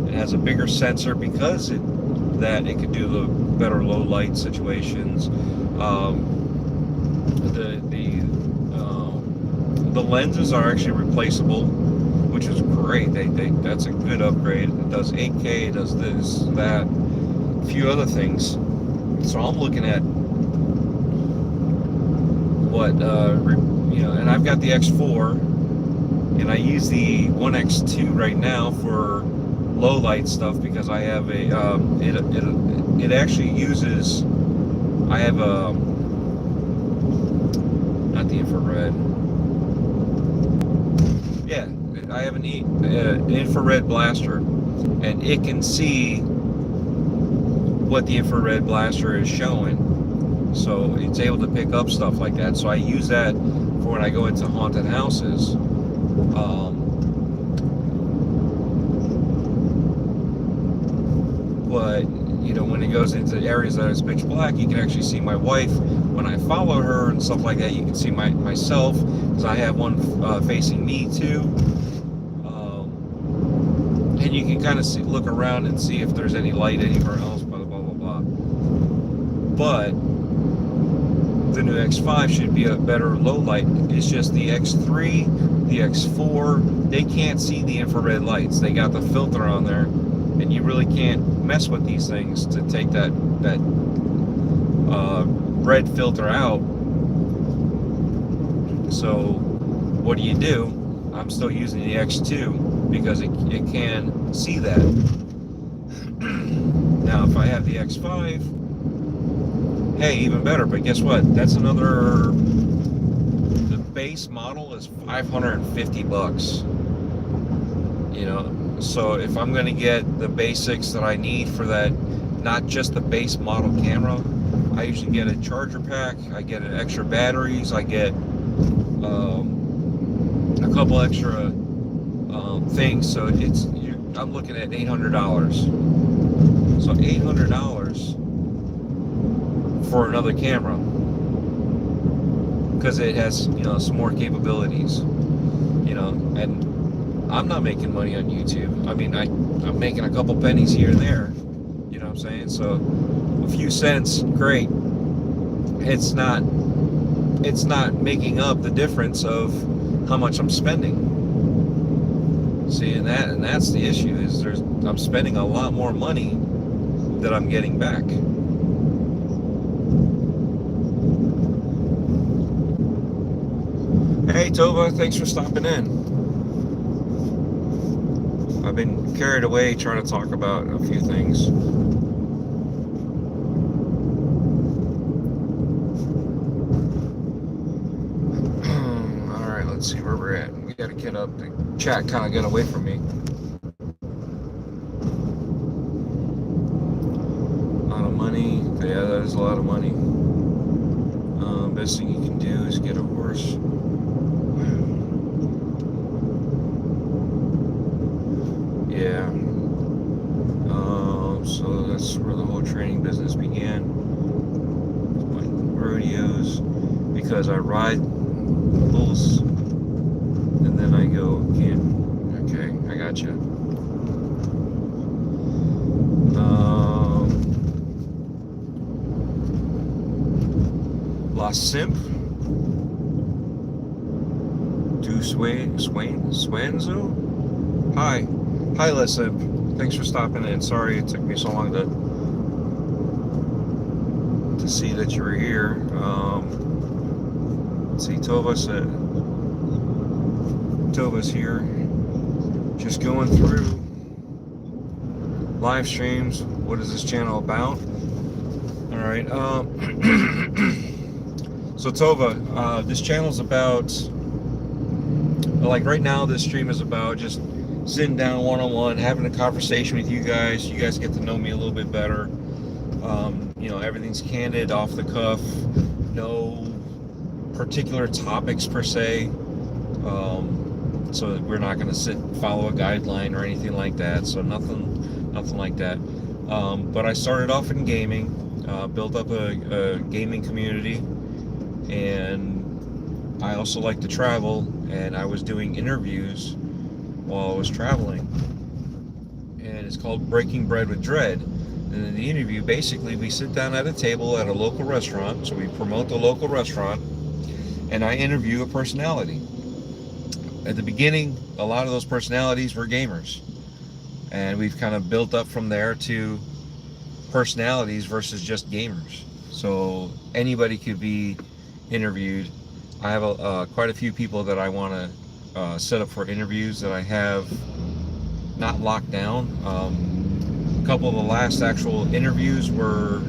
It has a bigger sensor, because it could do the better low light situations. The lenses are actually replaceable, which is great. That's a good upgrade. It does 8K, it does this, that, a few other things. So I'm looking at what, and I've got the X4, and I use the 1X2 right now for low light stuff because I have a, it actually uses, I have a, not the infrared, yeah, I have an infrared blaster, and it can see what the infrared blaster is showing, so it's able to pick up stuff like that. So I use that for when I go into haunted houses. But when it goes into areas that is pitch black, you can actually see my wife when I follow her and stuff like that. You can see myself, because I have one facing me too. And you can kind of look around and see if there's any light anywhere else, blah, blah, blah, blah. But the new X5 should be a better low light. It's just the X3, the X4, they can't see the infrared lights. They got the filter on there, and you really can't mess with these things to take that red filter out. So what do? I'm still using the X2 because it can see that. Now if I have the X5, hey, even better. But guess what? That's another, the base model is $550. So if I'm going to get the basics that I need for that, not just the base model camera, I usually get a charger pack, I get an extra batteries, I get a couple extra things. So I'm looking at $800. So $800 for another camera, because it has some more capabilities, and I'm not making money on YouTube. I mean, I'm making a couple pennies here and there, you know what I'm saying? So a few cents, great. It's not making up the difference of how much I'm spending. See, and that's the issue, is I'm spending a lot more money that I'm getting back. Hey Tova, thanks for stopping in. I've been carried away trying to talk about a few things. Alright, let's see where we're at. We gotta get up. The chat kind of got away from me. A lot of money. Yeah, that is a lot of money. Best thing you can do is get a horse. Yeah. So that's where the whole training business began. Rodeos, because I ride bulls and then I go again. Okay, I got you. La Simp. Du Swanzo. Hi, La Simp. Thanks for stopping in. Sorry it took me so long to see that you were here. Let's see, Tova's here. Just going through live streams. What is this channel about? All right. So Tova, this channel's about, like right now, this stream is about just sitting down one-on-one, having a conversation with you guys. You guys get to know me a little bit better. Everything's candid, off the cuff, no particular topics per se. So we're not going to follow a guideline or anything like that. So nothing like that. But I started off in gaming, built up a gaming community, and I also like to travel, and I was doing interviews while I was traveling, and it's called Breaking Bread with Dread. And in the interview, basically we sit down at a table at a local restaurant, so we promote the local restaurant, and I interview a personality. At the beginning, a lot of those personalities were gamers, and we've kind of built up from there to personalities versus just gamers. So anybody could be interviewed. I have quite a few people that I want to set up for interviews that I have not locked down. A couple of the last actual interviews were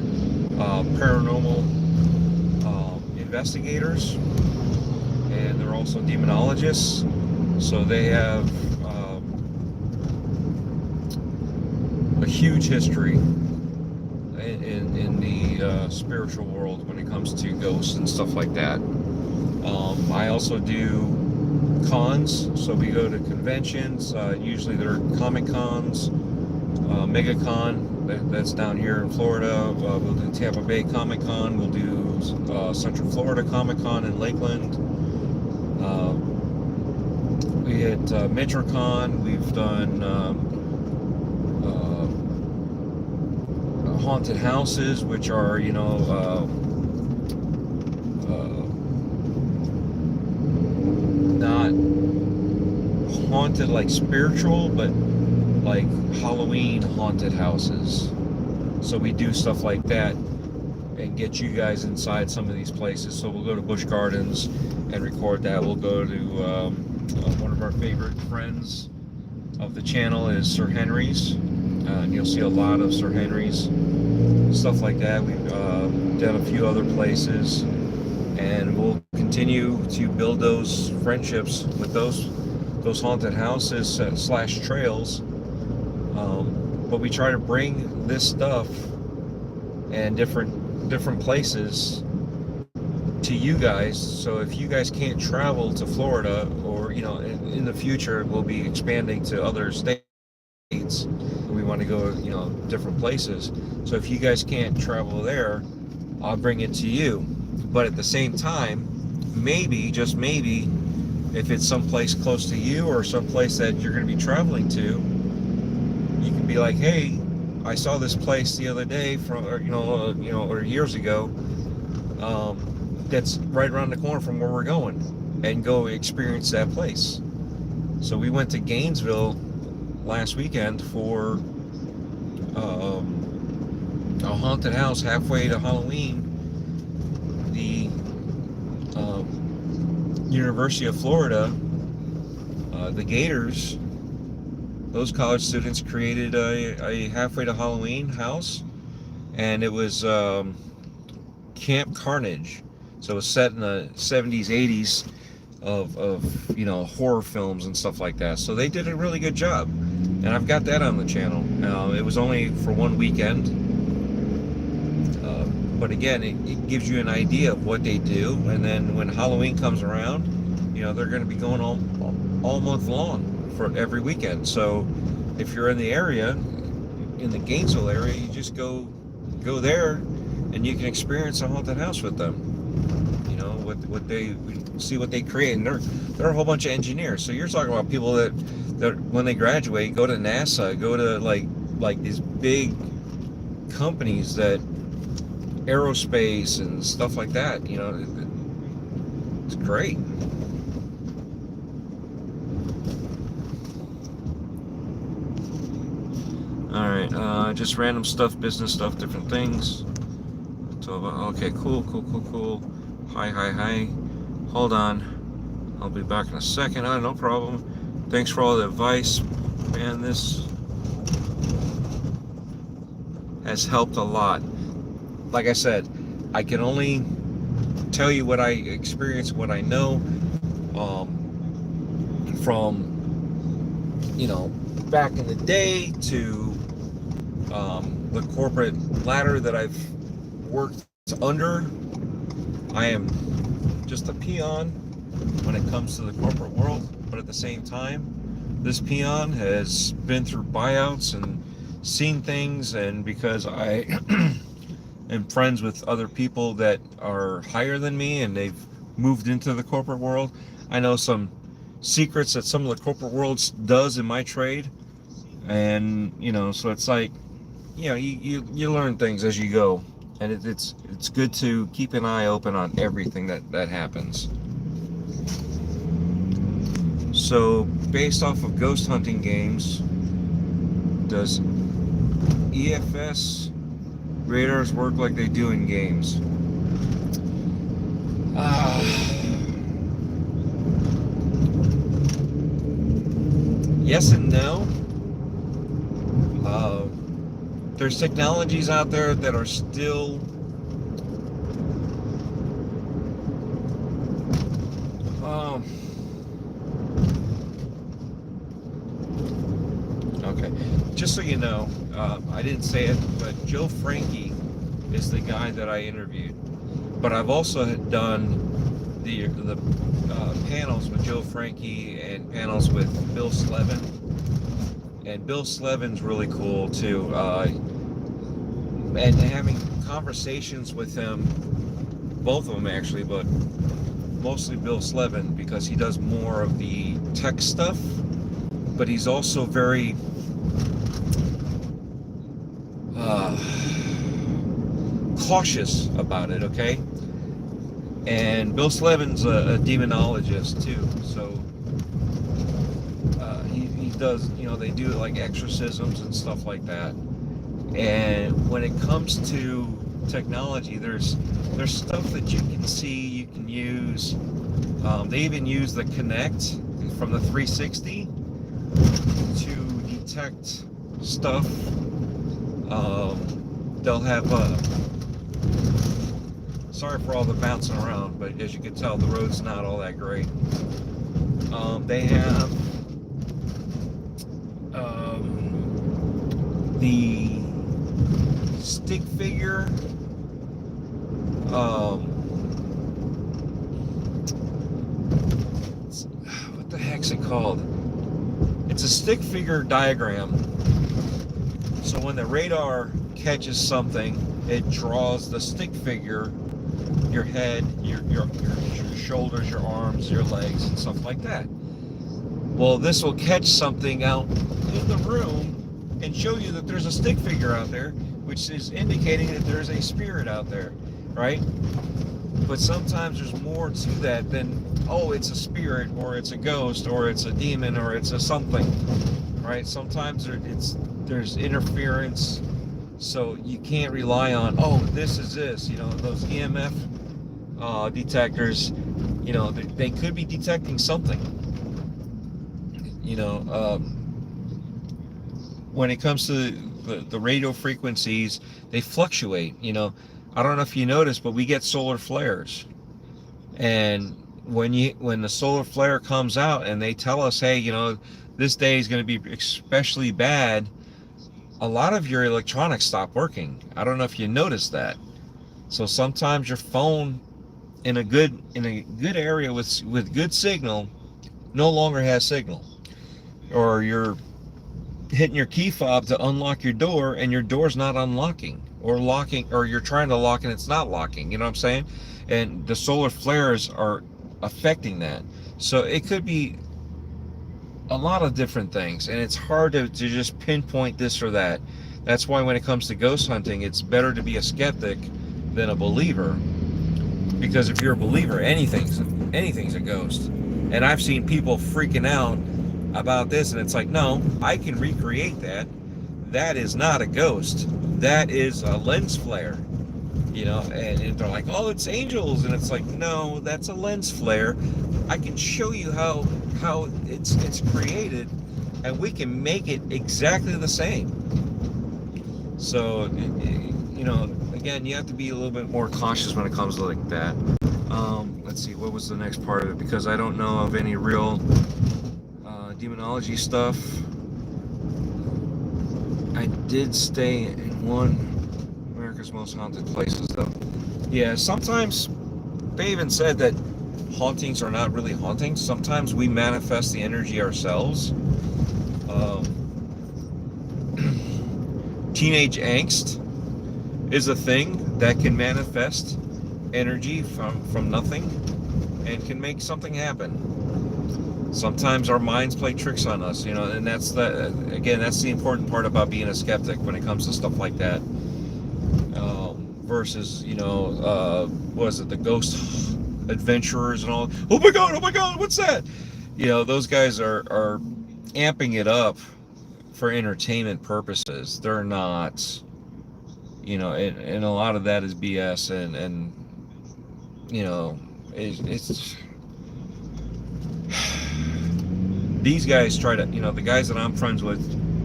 paranormal investigators, and they're also demonologists. So they have a huge history in the spiritual world when it comes to ghosts and stuff like that. I also do cons, so we go to conventions. Usually they're Comic Cons, MegaCon, that's down here in Florida. We'll do Tampa Bay Comic Con. We'll do Central Florida Comic Con in Lakeland. We hit MetroCon. We've done haunted houses, which are, you know, not haunted like spiritual, but like Halloween haunted houses. So we do stuff like that and get you guys inside some of these places. So we'll go to Busch Gardens and record that. We'll go to one of our favorite friends of the channel is Sir Henry's, and you'll see a lot of Sir Henry's stuff like that. We've done a few other places, and we'll continue to build those friendships with those haunted houses slash trails. But we try to bring this stuff and different places to you guys. So if you guys can't travel to Florida, or you know, in the future we'll be expanding to other states, we want to go, you know, different places. So if you guys can't travel there, I'll bring it to you. But at the same time, maybe, just maybe, if it's someplace close to you or someplace that you're going to be traveling to, you can be like, hey, I saw this place the other day from, or years ago, that's right around the corner from where we're going, and go experience that place. So we went to Gainesville last weekend for a haunted house halfway to Halloween. The University of Florida, the Gators, those college students created a halfway to Halloween house, and it was Camp Carnage. So it was set in the 70s, 80s of you know, horror films and stuff like that. So they did a really good job, and I've got that on the channel. It was only for one weekend, but again, it gives you an idea of what they do. And then when Halloween comes around, you know, they're going to be going all month long for every weekend. So if you're in the area, in the Gainesville area, you just go there, and you can experience a haunted house with them. You know, what they see, what they create. And they're a whole bunch of engineers. So you're talking about people that when they graduate, go to NASA, go to like these big companies, that aerospace and stuff like that. You know, it's great. All right, just random stuff, business stuff, different things. So, okay, cool. Hi. Hold on. I'll be back in a second. No problem. Thanks for all the advice. Man, this has helped a lot. Like I said, I can only tell you what I experienced, what I know, from, you know, back in the day to the corporate ladder that I've worked under. I am just a peon when it comes to the corporate world, but at the same time, this peon has been through buyouts and seen things, and because I am friends with other people that are higher than me and they've moved into the corporate world, I know some secrets that some of the corporate world does in my trade. And you know, so it's like, you know, you learn things as you go, and it's good to keep an eye open on everything that happens. So based off of ghost hunting games, does EFS radars work like they do in games. Yes and no. There's technologies out there that are still okay. Just so you know, I didn't say it, but Joe Frankie is the guy that I interviewed. But I've also done the panels with Joe Frankie and panels with Bill Slevin. And Bill Slevin's really cool too. And having conversations with him, both of them actually, but mostly Bill Slevin because he does more of the tech stuff, but he's also very cautious about it, okay? And Bill Slevin's a demonologist too, so he does, you know, they do like exorcisms and stuff like that. And when it comes to technology, there's stuff that you can see, you can use. They even use the Kinect from the 360 to detect stuff. They'll have sorry for all the bouncing around, but as you can tell, the road's not all that great. They have the stick figure. What the heck's it called? It's a stick figure diagram. So when the radar catches something, it draws the stick figure, your head, your shoulders, your arms, your legs, and stuff like that. Well, this will catch something out in the room and show you that there's a stick figure out there, which is indicating that there's a spirit out there, right? But sometimes there's more to that than, oh, it's a spirit, or it's a ghost, or it's a demon, or it's a something, right? Sometimes there's interference, so you can't rely on, oh, this is this, you know, those EMF detectors, you know, they could be detecting something, you know. When it comes to the radio frequencies, they fluctuate, you know. I don't know if you noticed, but we get solar flares, and when the solar flare comes out and they tell us, hey, you know, this day is going to be especially bad, a lot of your electronics stop working. I don't know if you noticed that. So sometimes your phone in a good area with good signal no longer has signal, or you're hitting your key fob to unlock your door and your door's not unlocking, or locking, or you're trying to lock and it's not locking, you know what I'm saying? And the solar flares are affecting that. So it could be a lot of different things, and it's hard to just pinpoint this or that. That's why when it comes to ghost hunting, it's better to be a skeptic than a believer, because if you're a believer, anything's a ghost. And I've seen people freaking out about this, and it's like, no, I can recreate that. That is not a ghost. That is a lens flare, you know. And they're like, oh, it's angels, and it's like, no, that's a lens flare. I can show you how it's created, and we can make it exactly the same. So, you know, again, you have to be a little bit more cautious when it comes to like that. Let's see, what was the next part of it? Because I don't know of any real demonology stuff. I did stay in one America's Most Haunted Places, though. Yeah, sometimes they even said that hauntings are not really hauntings. Sometimes we manifest the energy ourselves. Teenage angst is a thing that can manifest energy from nothing and can make something happen. Sometimes our minds play tricks on us, you know, and that's the important part about being a skeptic when it comes to stuff like that. Versus, you know, what is it, the ghost adventurers and all. Oh my god, what's that? You know, those guys are amping it up for entertainment purposes. They're not, you know, and a lot of that is BS, and you know, it's these guys try to, you know, the guys that I'm friends with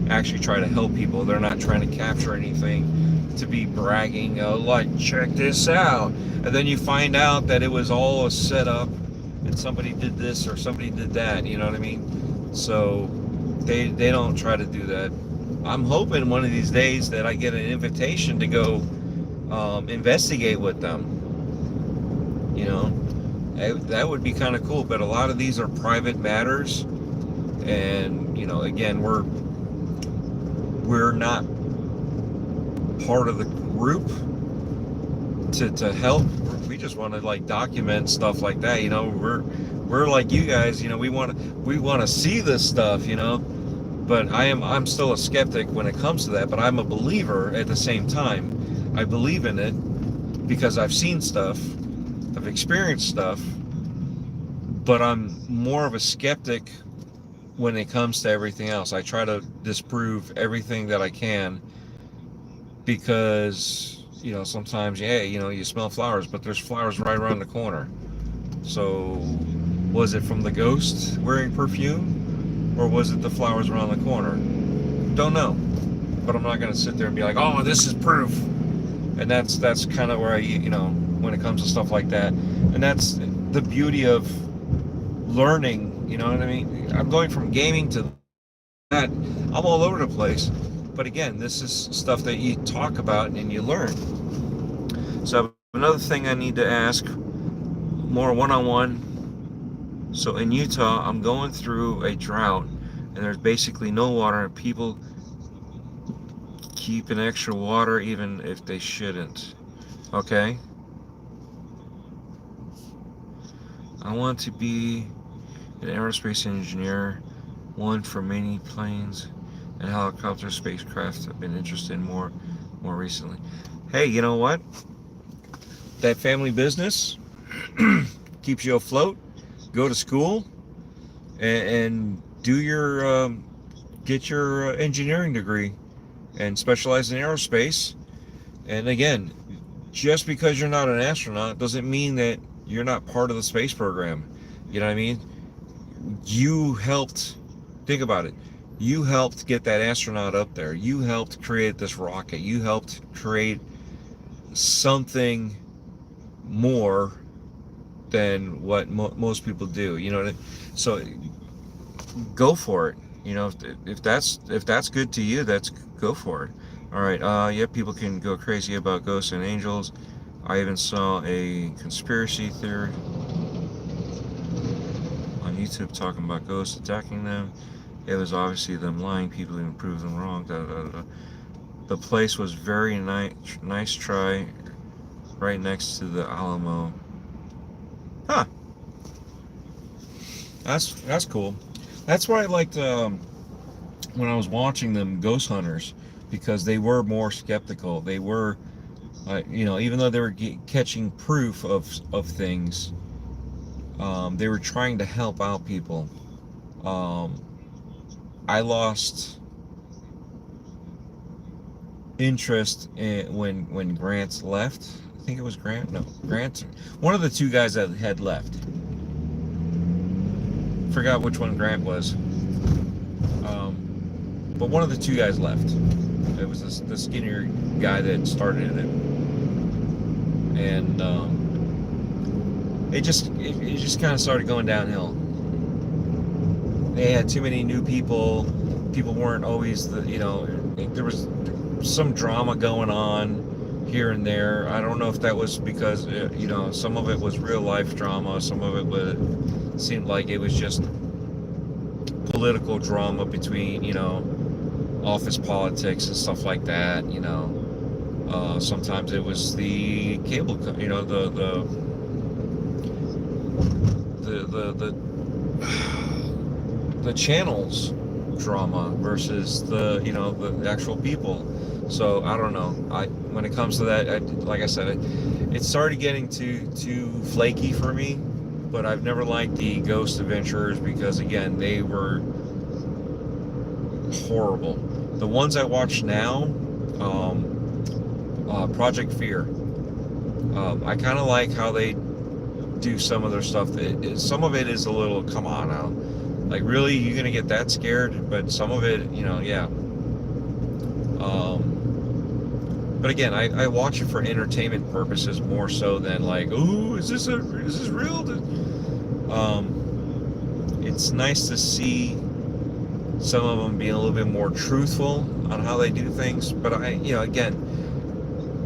actually try to help people. They're not trying to capture anything to be bragging, like, check this out. And then you find out that it was all a setup and somebody did this or somebody did that, you know what I mean? So they don't try to do that. I'm hoping one of these days that I get an invitation to go investigate with them, you know. That would be kind of cool, but a lot of these are private matters, and you know, again, we're not part of the group to help. We just want to like document stuff like that, you know. We're like you guys, you know. We want to see this stuff, you know. But I'm still a skeptic when it comes to that, but I'm a believer at the same time. I believe in it because I've seen stuff, I've experienced stuff, but I'm more of a skeptic when it comes to everything else. I try to disprove everything that I can because, you know, sometimes, yeah, you know, you smell flowers, but there's flowers right around the corner. So was it from the ghost wearing perfume, or was it the flowers around the corner? Don't know. But I'm not going to sit there and be like, oh, this is proof. And that's kind of where you know, when it comes to stuff like that. And that's the beauty of learning, you know what I mean? I'm going from gaming to that. I'm all over the place. But again, this is stuff that you talk about and you learn. So another thing I need to ask, more one-on-one. So in Utah, I'm going through a drought, and there's basically no water, and people keep an extra water even if they shouldn't. Okay? I want to be an aerospace engineer, one for many planes and helicopter spacecraft. I've been interested in more recently. Hey, you know what? That family business keeps you afloat. Go to school and do your get your engineering degree and specialize in aerospace. And again, just because you're not an astronaut doesn't mean that you're not part of the space program. You know what I mean? You helped, think about it, you helped get that astronaut up there. You helped create this rocket. You helped create something more than what most people do, you know what I mean? So go for it, you know. If that's good to you, that's go for it. All right. Yeah, people can go crazy about ghosts and angels. I even saw a conspiracy theory on YouTube talking about ghosts attacking them. It was obviously them lying. People even proved them wrong. Da, da, da. The place was very nice try, right next to the Alamo. Huh. That's cool. That's why I liked when I was watching them ghost hunters, because they were more skeptical. They were, you know, even though they were catching proof of things, they were trying to help out people. I lost interest in when Grant left. I think it was Grant. No, Grant. One of the two guys that had left. Forgot which one Grant was. But one of the two guys left. It was the skinnier guy that started it, and it just kind of started going downhill. They had too many new people. People weren't always you know, there was some drama going on here and there. I don't know if that was because, you know, some of it was real life drama, some of it seemed like it was just political drama between, you know, office politics and stuff like that, you know. Sometimes it was the cable, you know, the channels drama versus the, you know, the actual people. So I don't know. When it comes to that, like I said, it started getting too flaky for me. But I've never liked the Ghost Adventurers because, again, they were horrible. The ones I watch now, Project Fear. I kind of like how they do some of their stuff. Some of it is a little, come on now, like really, you're gonna get that scared? But some of it, yeah. But again, I watch it for entertainment purposes more so than like, oh, is this real? It's nice to see some of them being a little bit more truthful on how they do things. But again,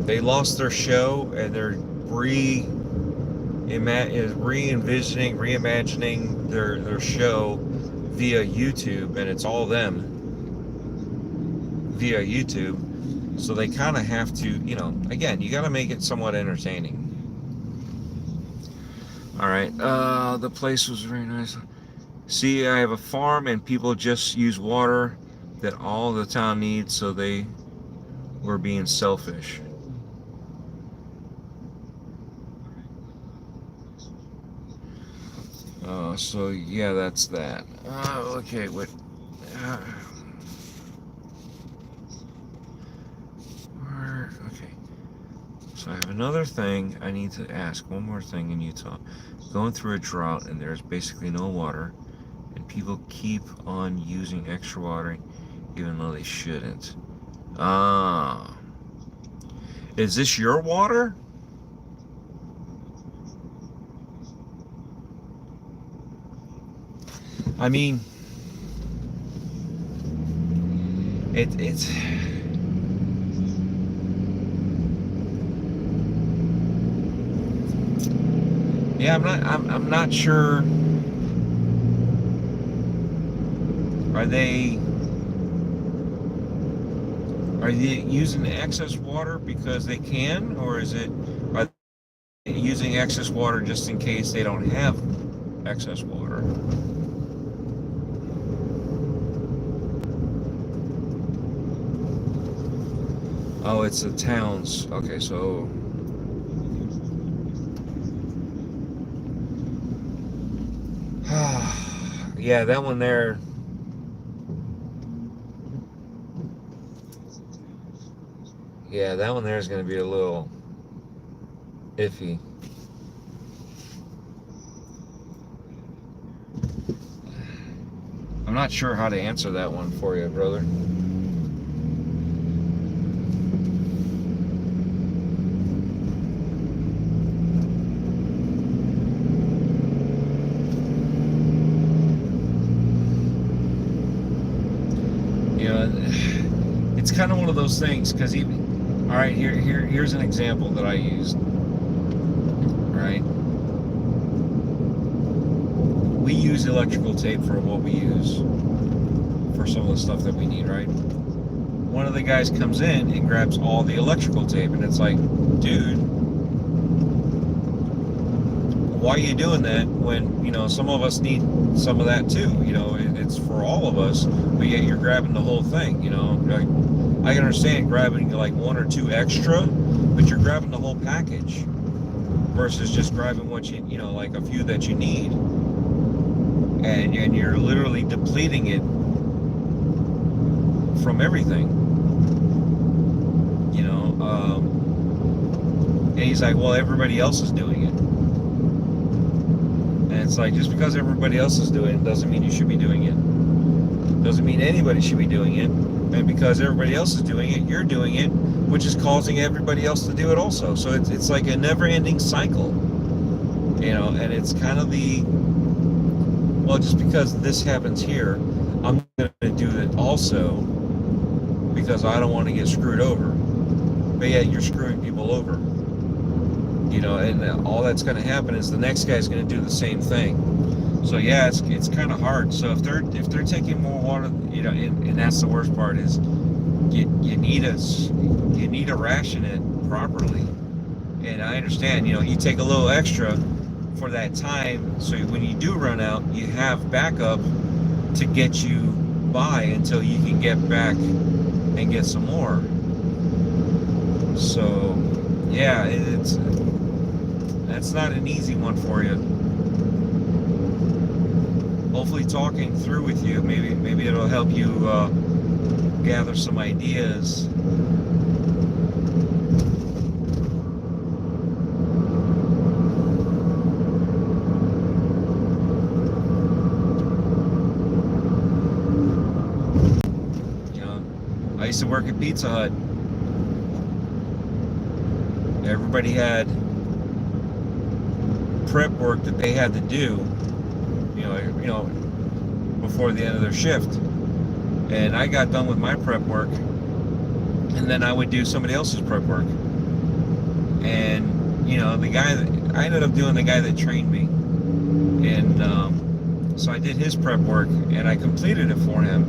they lost their show and they're reimagining their show via YouTube, and it's all them via YouTube. So they kind of have to, again, you got to make it somewhat entertaining. All right, the place was very nice. See, I have a farm and people just use water that all the town needs, so they were being selfish. So yeah, that's that. Okay, what? Okay. So I have another thing I need to ask. One more thing in Utah. Going through a drought and there's basically no water, and people keep on using extra water even though they shouldn't. Is this your water? I mean, it's yeah, I'm not sure. Are they using excess water because they can, or are they using excess water just in case they don't have excess water? Oh, it's the towns. Okay, so yeah, that one there. Yeah, that one there is going to be a little iffy. I'm not sure how to answer that one for you, brother. It's kind of one of those things, because all right, here's an example that I used. Right, we use electrical tape for what we use for some of the stuff that we need, right? One of the guys comes in and grabs all the electrical tape, and it's like, dude, why are you doing that when, some of us need some of that too? It's for all of us, but yet you're grabbing the whole thing. Like, I can understand grabbing like one or two extra, but you're grabbing the whole package versus just grabbing what like a few that you need, and you're literally depleting it from everything. And he's like, well, everybody else is doing it. And it's like, just because everybody else is doing it doesn't mean you should be doing it. Doesn't mean anybody should be doing it. And because everybody else is doing it, you're doing it, which is causing everybody else to do it also. So it's like a never-ending cycle. And it's kind of well, just because this happens here, I'm going to do it also because I don't want to get screwed over. But yeah, you're screwing people over. And all that's going to happen is the next guy's going to do the same thing. So yeah, it's kind of hard. So if they're taking more water, and that's the worst part is you need to ration it properly. And I understand, you take a little extra for that time, so when you do run out, you have backup to get you by until you can get back and get some more. So yeah, that's not an easy one for you. Hopefully talking through with you, maybe it'll help you gather some ideas. used to work at Pizza Hut. Everybody had prep work that they had to do, you know, before the end of their shift. And I got done with my prep work, and then I would do somebody else's prep work. And the guy that I ended up doing, the guy that trained me, and so I did his prep work, and I completed it for him.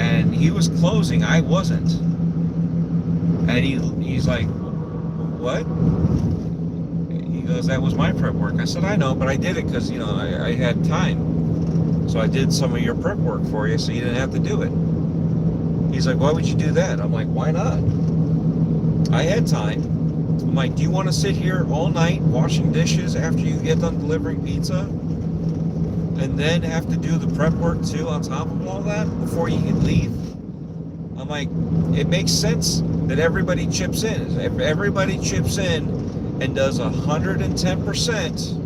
And he was closing, I wasn't. And he's like, "What?" He goes, "That was my prep work." I said, "I know, but I did it because I had time. So I did some of your prep work for you, so you didn't have to do it." He's like, "Why would you do that?" I'm like, "Why not? I had time." I'm like, "Do you want to sit here all night washing dishes after you get done delivering pizza? And then have to do the prep work too on top of all that before you can leave?" I'm like, it makes sense that everybody chips in. If everybody chips in and does 110%,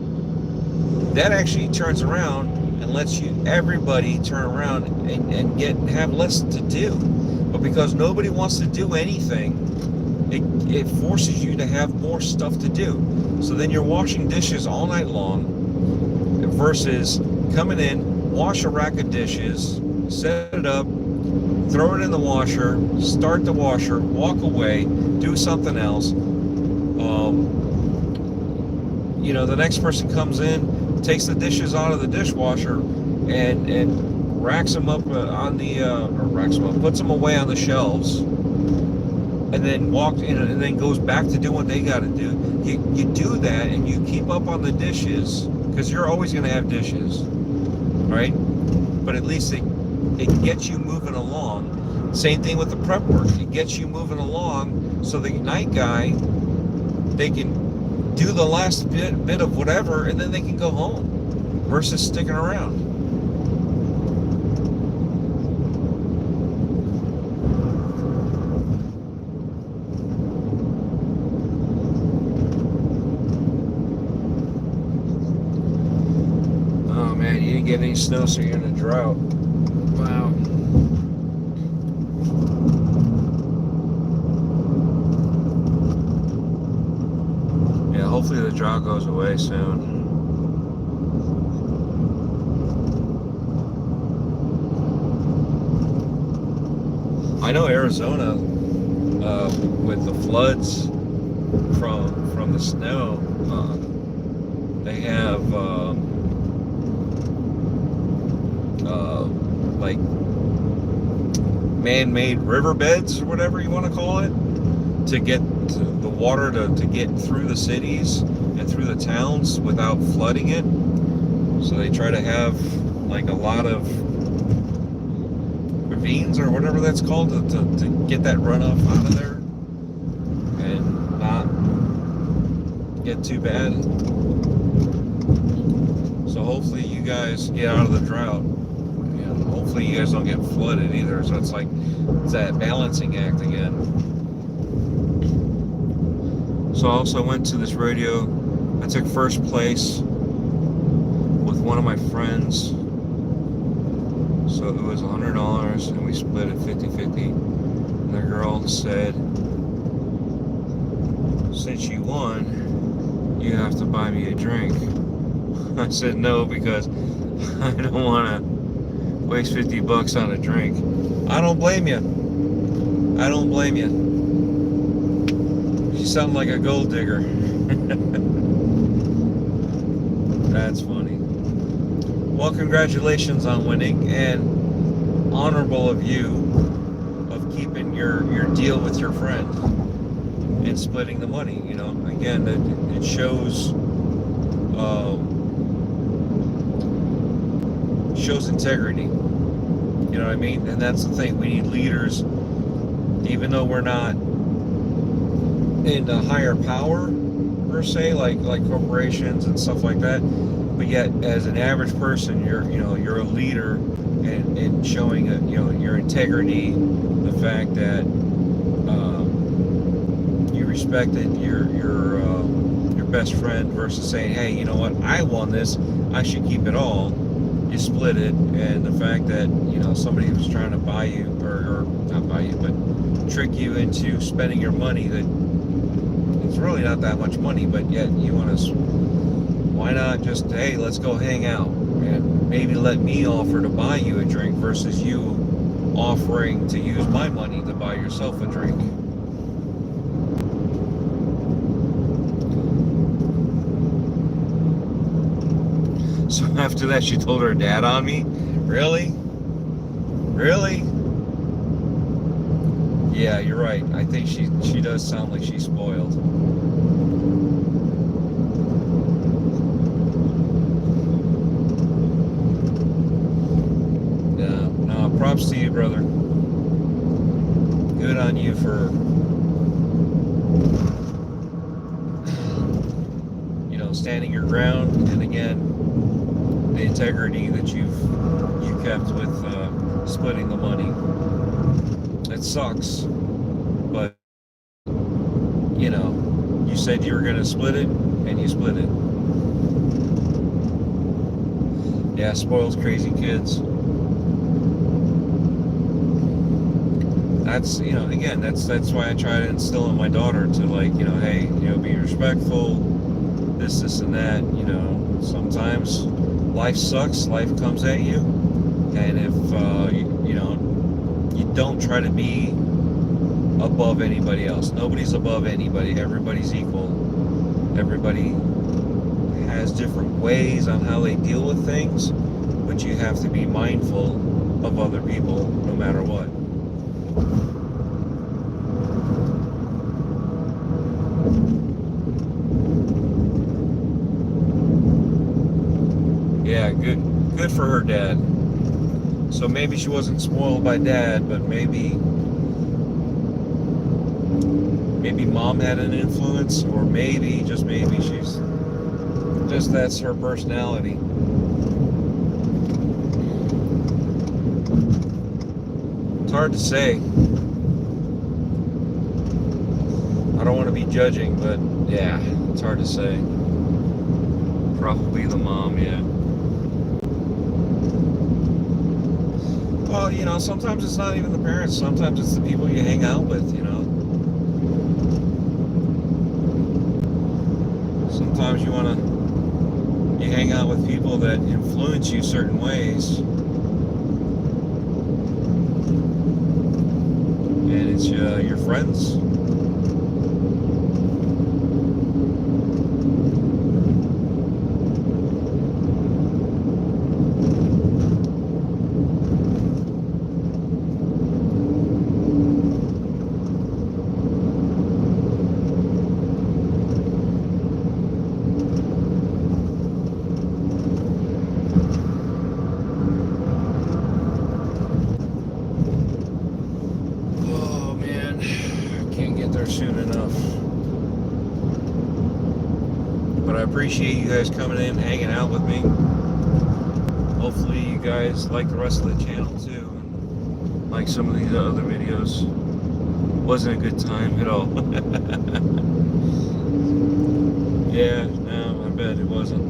that actually turns around and lets everybody turn around and have less to do. But because nobody wants to do anything, it forces you to have more stuff to do. So then you're washing dishes all night long versus coming in, wash a rack of dishes, set it up, throw it in the washer, start the washer, walk away, do something else. The next person comes in, takes the dishes out of the dishwasher, and racks them up puts them away on the shelves, and then and then goes back to doing what they got to do. You do that, and you keep up on the dishes, because you're always going to have dishes, right? But at least it gets you moving along. Same thing with the prep work. It gets you moving along, so the night guy, they can do the last bit of whatever, and then they can go home versus sticking around. Oh man, you didn't get any snow, so you're in a drought. Wow. Hopefully the drought goes away soon. I know Arizona, with the floods from the snow, they have like man-made riverbeds or whatever you want to call it, to get the water to get through the cities and through the towns without flooding it. So they try to have like a lot of ravines or whatever that's called to get that runoff out of there and not get too bad. So hopefully you guys get out of the drought. Hopefully you guys don't get flooded either. So it's that balancing act again. So I also went to this rodeo. I took first place with one of my friends. So it was $100 and we split it 50-50. And the girl said, "Since you won, you have to buy me a drink." I said no, because I don't want to waste $50 on a drink. I don't blame you. I don't blame you. You sound like a gold digger. That's funny. Well, congratulations on winning, and honorable of you of keeping your deal with your friend and splitting the money. Again, it shows integrity. You know what I mean? And that's the thing. We need leaders, even though we're not into higher power per se, like corporations and stuff like that. But yet, as an average person, you're a leader, and showing your integrity, the fact that you respected your best friend versus saying, "Hey, you know what? I won this. I should keep it all." you split it, and the fact that, you know, somebody was trying to buy you, or not buy you, but trick you into spending your money that it's really not that much money, but yet you want to, why not just, hey, let's go hang out, and maybe let me offer to buy you a drink versus you offering to use my money to buy yourself a drink. So after that, she told her dad on me. Really? Really? Yeah, you're right. I think she does sound like she's spoiled. Yeah, no, props to you, brother. Good on you for, you know, standing your ground, and again, the integrity that you kept with splitting the money. It sucks, but you know, you said you were going to split it, and you split it. Yeah, spoiled crazy kids. That's, you know, again, that's why I try to instill in my daughter to, like, you know, hey, you know, be respectful, this and that. You know, sometimes life sucks, life comes at you, and if you know, you don't try to be above anybody else. Nobody's above anybody. Everybody's equal. Everybody has different ways on how they deal with things, but you have to be mindful of other people no matter what. Yeah, good for her dad. So maybe she wasn't spoiled by dad, but maybe mom had an influence, or maybe, just maybe, that's her personality. It's hard to say. I don't want to be judging, but yeah, it's hard to say. Probably the mom, yeah. Well, you know, sometimes it's not even the parents. Sometimes it's the people you hang out with, you know. Sometimes you hang out with people that influence you certain ways. And it's your friends. Soon enough. But I appreciate you guys coming in, hanging out with me. Hopefully you guys like the rest of the channel too, and like some of these other videos. Wasn't a good time at all. Yeah, no, I bet it wasn't.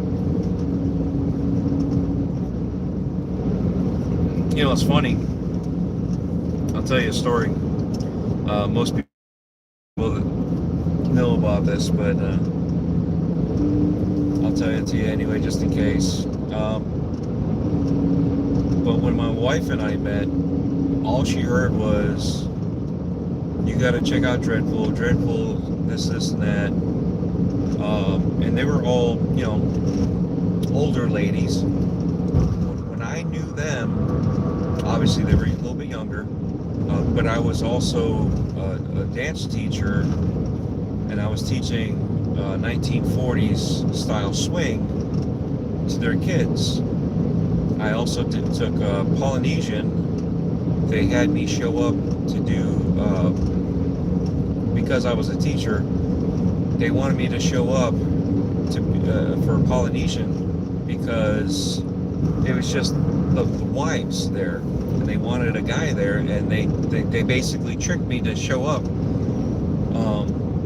You know, it's funny. I'll tell you a story. Most people know about this, but I'll tell it to you anyway, just in case. But when my wife and I met, all she heard was, you got to check out DREADPOOL, this and that. And they were all, you know, older ladies. When I knew them, obviously they were a little bit younger, but I was also a dance teacher, and I was teaching 1940s style swing to their kids. I also took Polynesian. They had me show up to do, because I was a teacher, they wanted me to show up for Polynesian because it was just the wives there, and they wanted a guy there, and they basically tricked me to show up.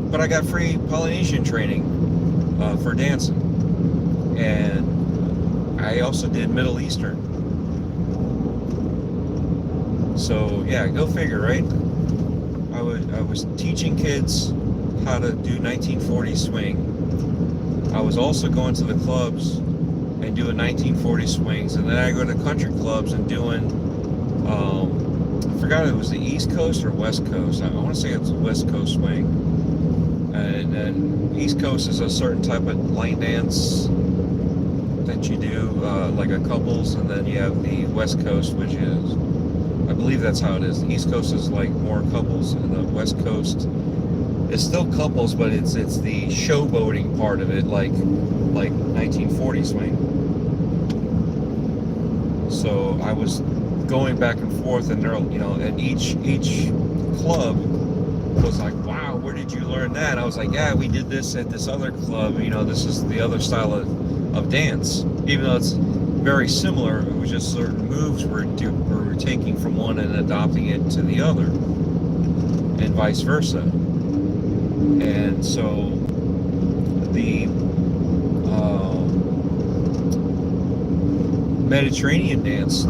But I got free Polynesian training for dancing, and I also did Middle Eastern. So yeah, go figure, right? I was teaching kids how to do 1940 swing. I was also going to the clubs and doing 1940 swings, and then I go to country clubs and doing, I forgot if it was the East Coast or West Coast. I want to say it's West Coast swing. And then East Coast is a certain type of line dance that you do, like a couples, and then you have the West Coast, which is, I believe that's how it is. The East Coast is like more couples, and the West Coast is still couples, but it's the showboating part of it, like 1940 swing. So I was going back and forth, and they're, and each club was like, wow, where did you learn that? I was like, yeah, we did this at this other club. This is the other style of dance. Even though it's very similar, it was just certain moves we're taking from one and adopting it to the other, and vice versa. And so the Mediterranean dance,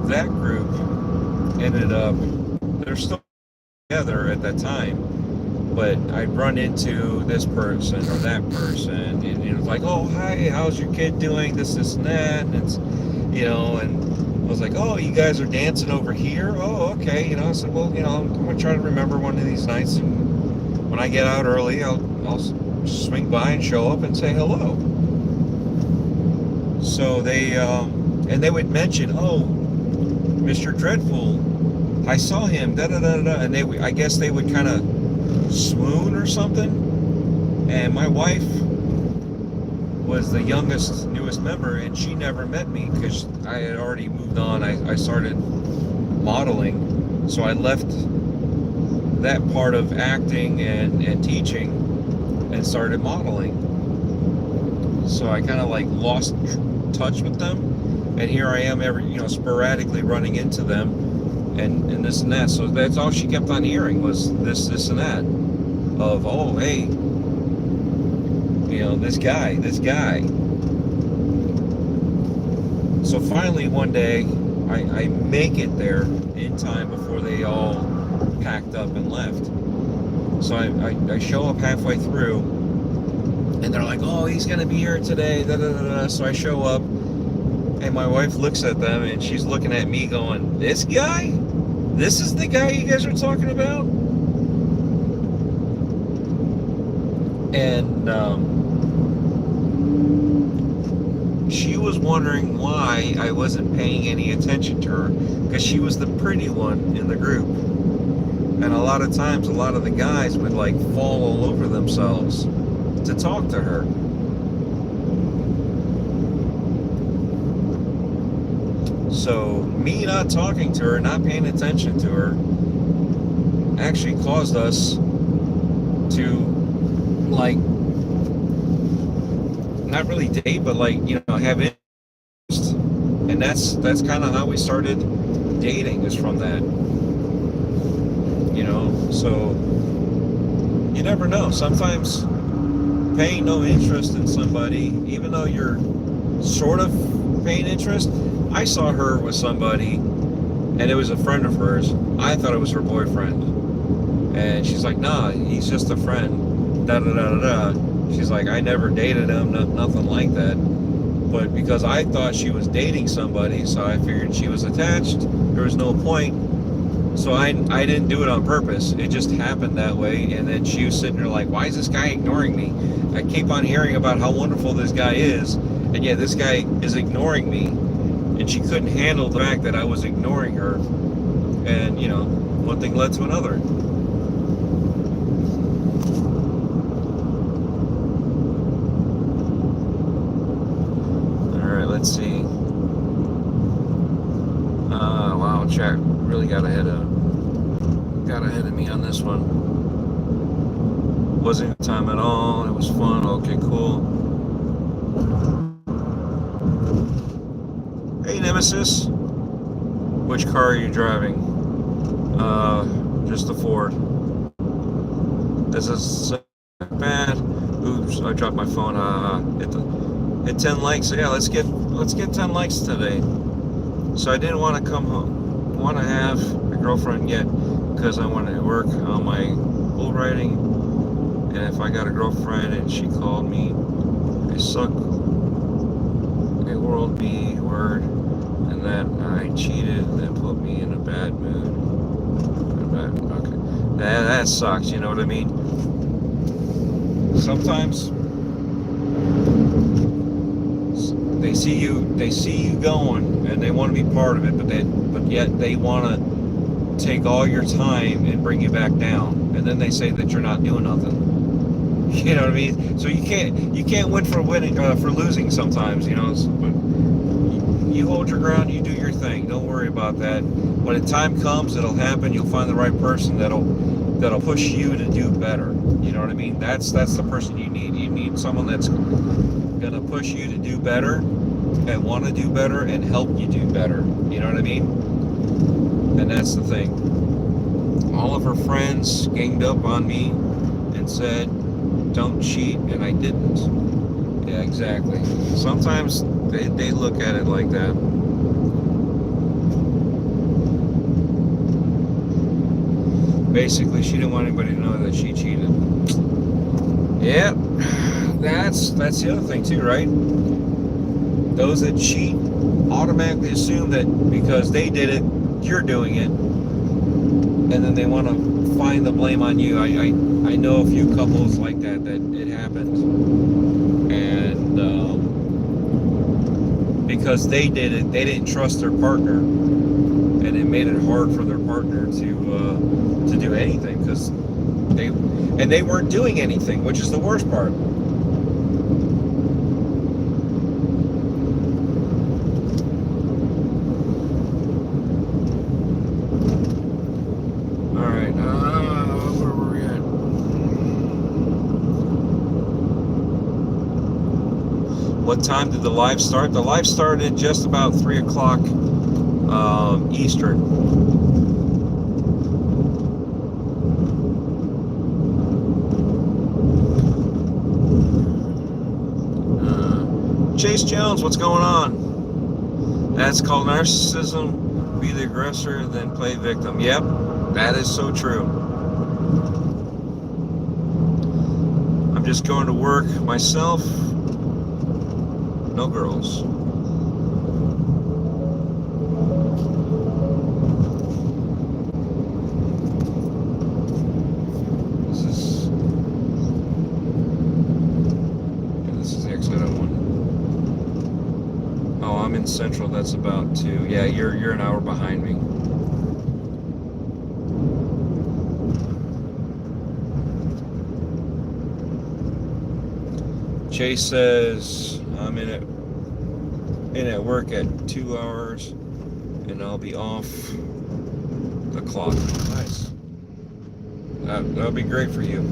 that group ended up, they're still together at that time, but I'd run into this person or that person, and it was like, oh, hi, how's your kid doing, this and that, and it's, and I was like, oh, you guys are dancing over here? Oh, okay. I said, well, I'm going to try to remember one of these nights, and when I get out early, I'll swing by and show up and say hello. So they, and they would mention, oh, Mr. Dreadpool, I saw him, da-da-da-da, and I guess they would kind of swoon or something. And my wife was the newest member, and she never met me because I had already moved on. I started modeling, so I left that part of acting and teaching and started modeling. So I kind of like lost touch with them, and here I am sporadically running into them and this and that. So that's all she kept on hearing was this and that of, oh, hey, this guy. So finally one day I make it there in time before they all packed up and left. So I show up halfway through, and they're like, oh, he's gonna be here today, da, da, da, da. So I show up, and my wife looks at them, and she's looking at me going, this guy? This is the guy you guys are talking about? And she was wondering why I wasn't paying any attention to her, because she was the pretty one in the group. And a lot of times, a lot of the guys would like fall all over themselves to talk to her. So me not talking to her, not paying attention to her, actually caused us to, like, not really date, but like, have interest. And that's kind of how we started dating, is from that. So you never know. Sometimes paying no interest in somebody, even though you're sort of paying interest. I saw her with somebody, and it was a friend of hers. I thought it was her boyfriend, and she's like, nah, he's just a friend, da da da da da. She's like, I never dated him, nothing like that. But because I thought she was dating somebody, so I figured she was attached, there was no point. So I didn't do it on purpose. It just happened that way. And then she was sitting there like, why is this guy ignoring me? I keep on hearing about how wonderful this guy is, and yet this guy is ignoring me. And she couldn't handle the fact that I was ignoring her. And, one thing led to another. Alright, let's see. Wow, chat really got ahead of me on this one. Wasn't time at all. It was fun. Okay, cool. Hey, Nemesis. Which car are you driving? Just a Ford. This is bad. Oops, I dropped my phone. Hit 10 likes. Yeah, let's get 10 likes today. So I didn't want to come home, want to have a girlfriend yet, because I wanted to work on my bull riding. And if I got a girlfriend and she called me a suck, a world B word, and that I cheated, that put me in a bad mood. Okay, that sucks. You know what I mean? Sometimes they see you going, and they want to be part of it, but yet they want to take all your time and bring you back down, and then they say that you're not doing nothing. You know what I mean? So you can't win for winning, for losing sometimes. You know, but you hold your ground, you do your thing. Don't worry about that. When the time comes, it'll happen. You'll find the right person that'll push you to do better. You know what I mean? That's the person you need. You need someone that's gonna push you to do better and want to do better and help you do better. You know what I mean? And that's the thing. All of her friends ganged up on me and said, don't cheat, and I didn't. Yeah, exactly. Sometimes they look at it like that. Basically, she didn't want anybody to know that she cheated. Yeah, that's the other thing too, right? Those that cheat automatically assume that because they did it, you're doing it, and then they want to find the blame on you. I know a few couples like that it happened, and because they did it, they didn't trust their partner, and it made it hard for their partner to do anything, because they weren't doing anything, which is the worst part. What time did the live start? The live started just about 3 o'clock Eastern. Chase Jones, what's going on? That's called narcissism. Be the aggressor, then play victim. Yep, that is so true. I'm just going to work myself. No girls. This is the exit I want. Oh, I'm in Central. That's about 2. Yeah, you're an hour behind me. Chase says I'm in at work at 2 hours, and I'll be off the clock. Nice. That'll be great for you.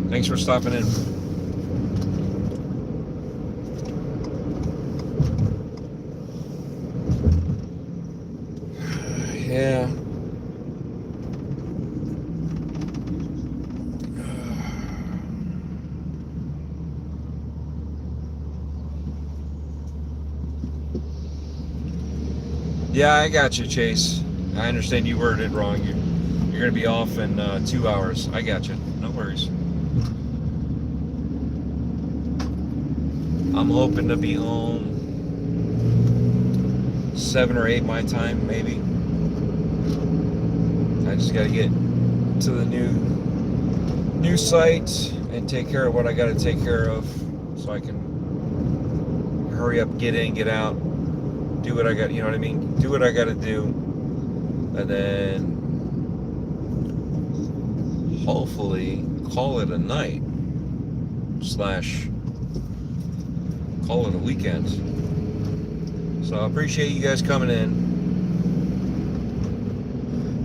Thanks for stopping in. Yeah. Yeah, I got you, Chase. I understand you worded it wrong. You're going to be off in 2 hours. I got you. No worries. I'm hoping to be home 7 or 8 my time, maybe. I just got to get to the new site and take care of what I got to take care of, so I can hurry up, get in, get out. Do what I got, you know what I mean? Do what I got to do, and then hopefully call it a night / call it a weekend. So I appreciate you guys coming in.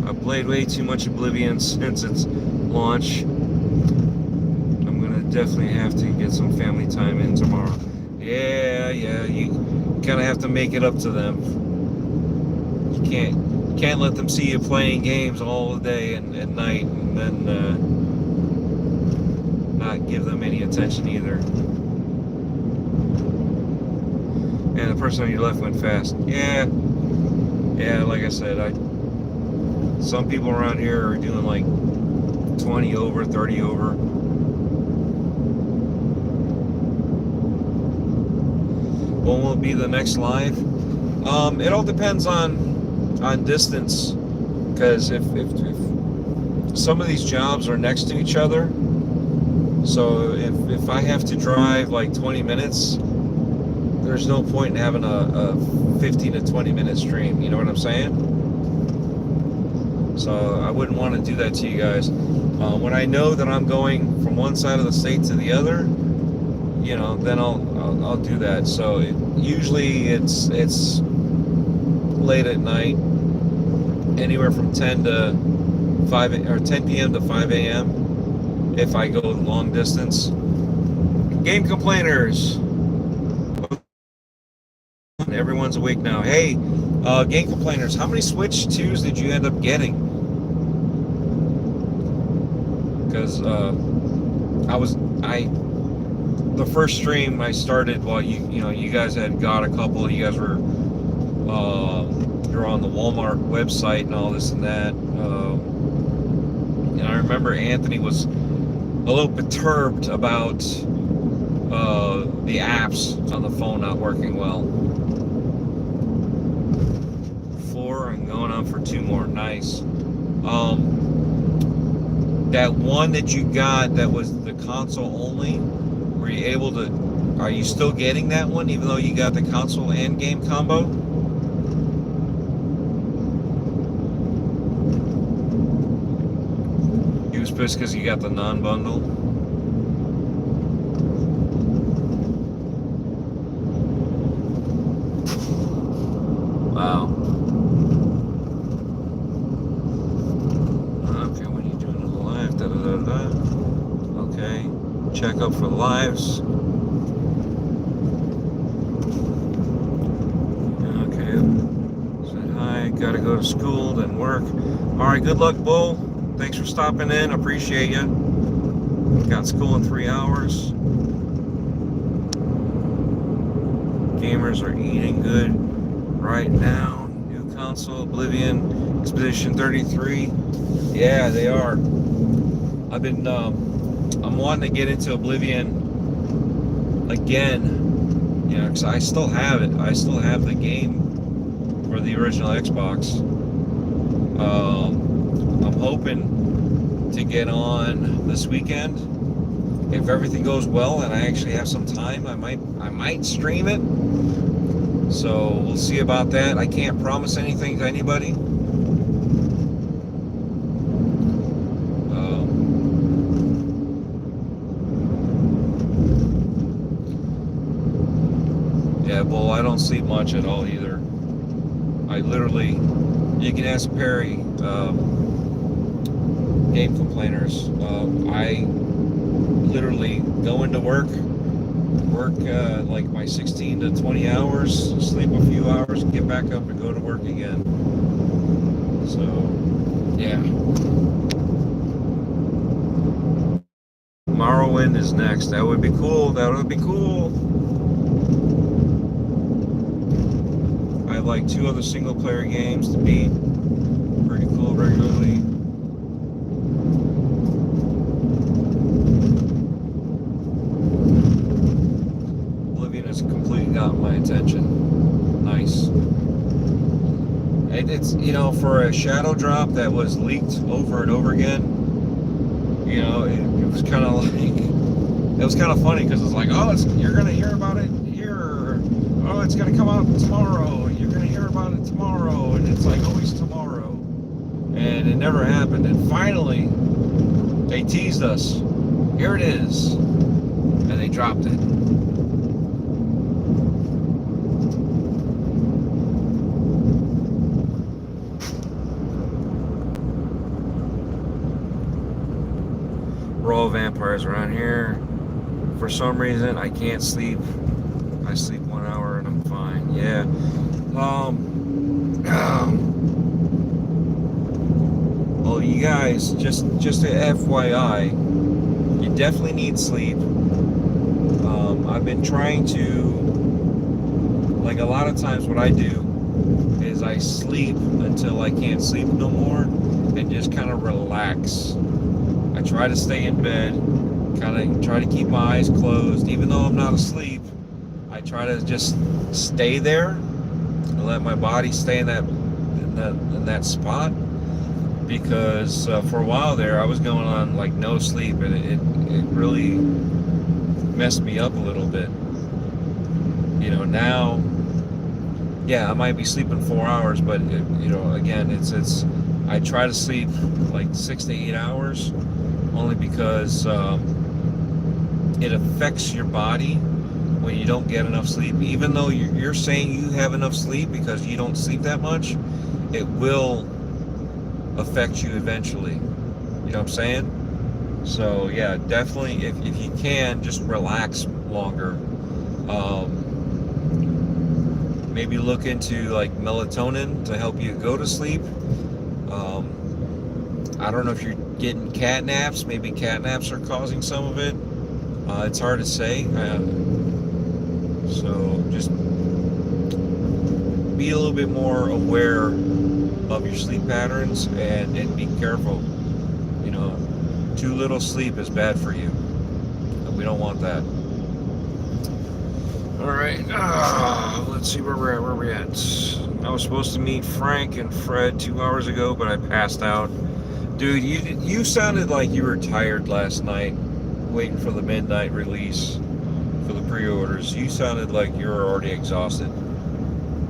I've played way too much Oblivion since its launch. I'm gonna definitely have to get some family time in tomorrow. Yeah, you kind of have to make it up to them. You can't let them see you playing games all the day and at night, and then not give them any attention either. the person on your left went fast. Yeah, like I said, some people around here are doing like 20 over, 30 over. When will be the next live? It all depends on distance, because if some of these jobs are next to each other, so if I have to drive like 20 minutes, there's no point in having a 15 to 20 minute stream. You know what I'm saying? So I wouldn't want to do that to you guys. When I know that I'm going from one side of the state to the other, you know, then I'll do that. So usually it's late at night, anywhere from 10 to 5 or 10 p.m. to 5 a.m. if I go long distance. Game complainers. Everyone's awake now. Hey, game complainers, how many Switch 2s did you end up getting? Because the first stream I started while you guys had got a couple. You guys were you're on the Walmart website and all this and that. And I remember Anthony was a little perturbed about the apps on the phone not working well. 4 and going on for 2 more. Nice. That one that you got that was the console only, were you able to, are you still getting that one even though you got the console and game combo? He was pissed because you got the non-bundle. Wow. Okay, when you doing the live, okay, check up for lives. Okay, said hi, gotta go to school, then work. Alright, good luck, Bull. Thanks for stopping in, appreciate you. Got school in 3 hours. Gamers are eating good right now. New console, Oblivion, Expedition 33. Yeah, they are. I've been, I'm wanting to get into Oblivion again, you know, because I still have it. I still have the game for the original Xbox. I'm hoping to get on this weekend. If everything goes well and I actually have some time, I might stream it. So we'll see about that. I can't promise anything to anybody. Yeah, well, I don't sleep much at all either. I literally, you can ask Perry, game complainers. I literally go into work like my 16 to 20 hours, sleep a few hours, get back up and go to work again. So, yeah. Morrowind is next. That would be cool. That would be cool. I have like 2 other single player games to beat. Pretty cool regularly. Completely got my attention. Nice. And it's, you know, for a shadow drop that was leaked over and over again, you know, it was kind of like, it was kind of funny because it's like, oh, you're gonna hear about it here, oh, it's gonna come out tomorrow, you're gonna hear about it tomorrow, and it's like always tomorrow, and it never happened. And finally they teased us, here it is, and they dropped it. All vampires around here. For some reason I can't sleep. I sleep 1 hour and I'm fine. Yeah. Well, you guys, just a FYI, you definitely need sleep. I've been trying to like a lot of times what I do is I sleep until I can't sleep no more and just kind of relax. I try to stay in bed, kind of try to keep my eyes closed, even though I'm not asleep. I try to just stay there and let my body stay in that spot, because for a while there I was going on like no sleep, and it really messed me up a little bit. You know, now, yeah, I might be sleeping 4 hours, but you know, again, it's I try to sleep like 6 to 8 hours, only because it affects your body when you don't get enough sleep. Even though you're saying you have enough sleep because you don't sleep that much, it will affect you eventually. You know what I'm saying? So yeah, definitely, if you can, just relax longer. Maybe look into like melatonin to help you go to sleep. I don't know if you're getting cat naps. Maybe cat naps are causing some of it. It's hard to say. So just be a little bit more aware of your sleep patterns, and be careful. You know, too little sleep is bad for you, and we don't want that. All right, let's see where we're at. I was supposed to meet Frank and Fred 2 hours ago, but I passed out. Dude, you sounded like you were tired last night, waiting for the midnight release for the pre-orders. You sounded like you were already exhausted.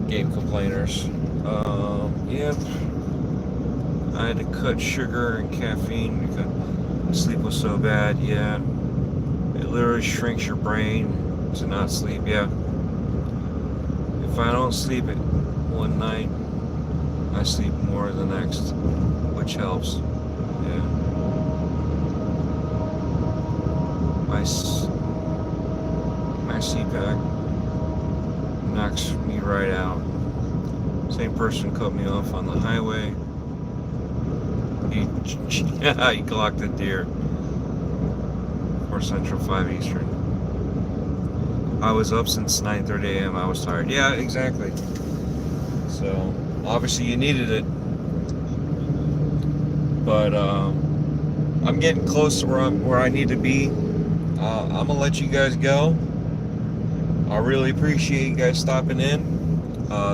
Game complainers. Yep. I had to cut sugar and caffeine because the sleep was so bad. Yeah. It literally shrinks your brain to not sleep. Yeah. If I don't sleep it one night, I sleep more the next, which helps. Yeah. My CPAC knocks me right out. Same person cut me off on the highway. He clocked a deer. 4 Central, 5 Eastern. I was up since 9:30 a.m. I was tired. Yeah, exactly. So obviously you needed it, but I'm getting close to where I need to be. I'm gonna let you guys go. I really appreciate you guys stopping in.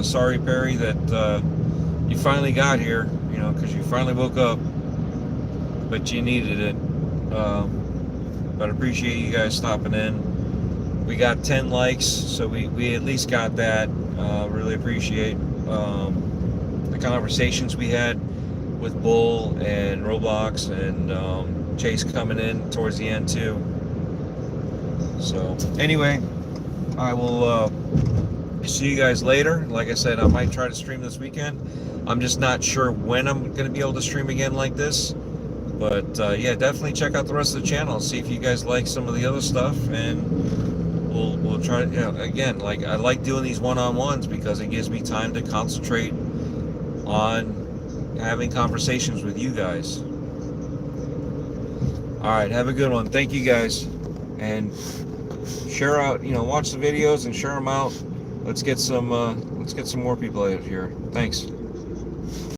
Sorry, Perry, that you finally got here. You know, because you finally woke up, but you needed it. But I appreciate you guys stopping in. We got 10 likes, so we at least got that. Really appreciate the conversations we had with Bull and Roblox, and Chase coming in towards the end too. So anyway, I will see you guys later. Like I said, I might try to stream this weekend. I'm just not sure when I'm going to be able to stream again like this. But yeah, definitely check out the rest of the channel. See if you guys like some of the other stuff, and we'll try to, you know, again, like I like doing these one-on-ones because it gives me time to concentrate on having conversations with you guys. All right, have a good one. Thank you guys, and share out, you know, watch the videos and share them out. Let's get some more people out here. Thanks.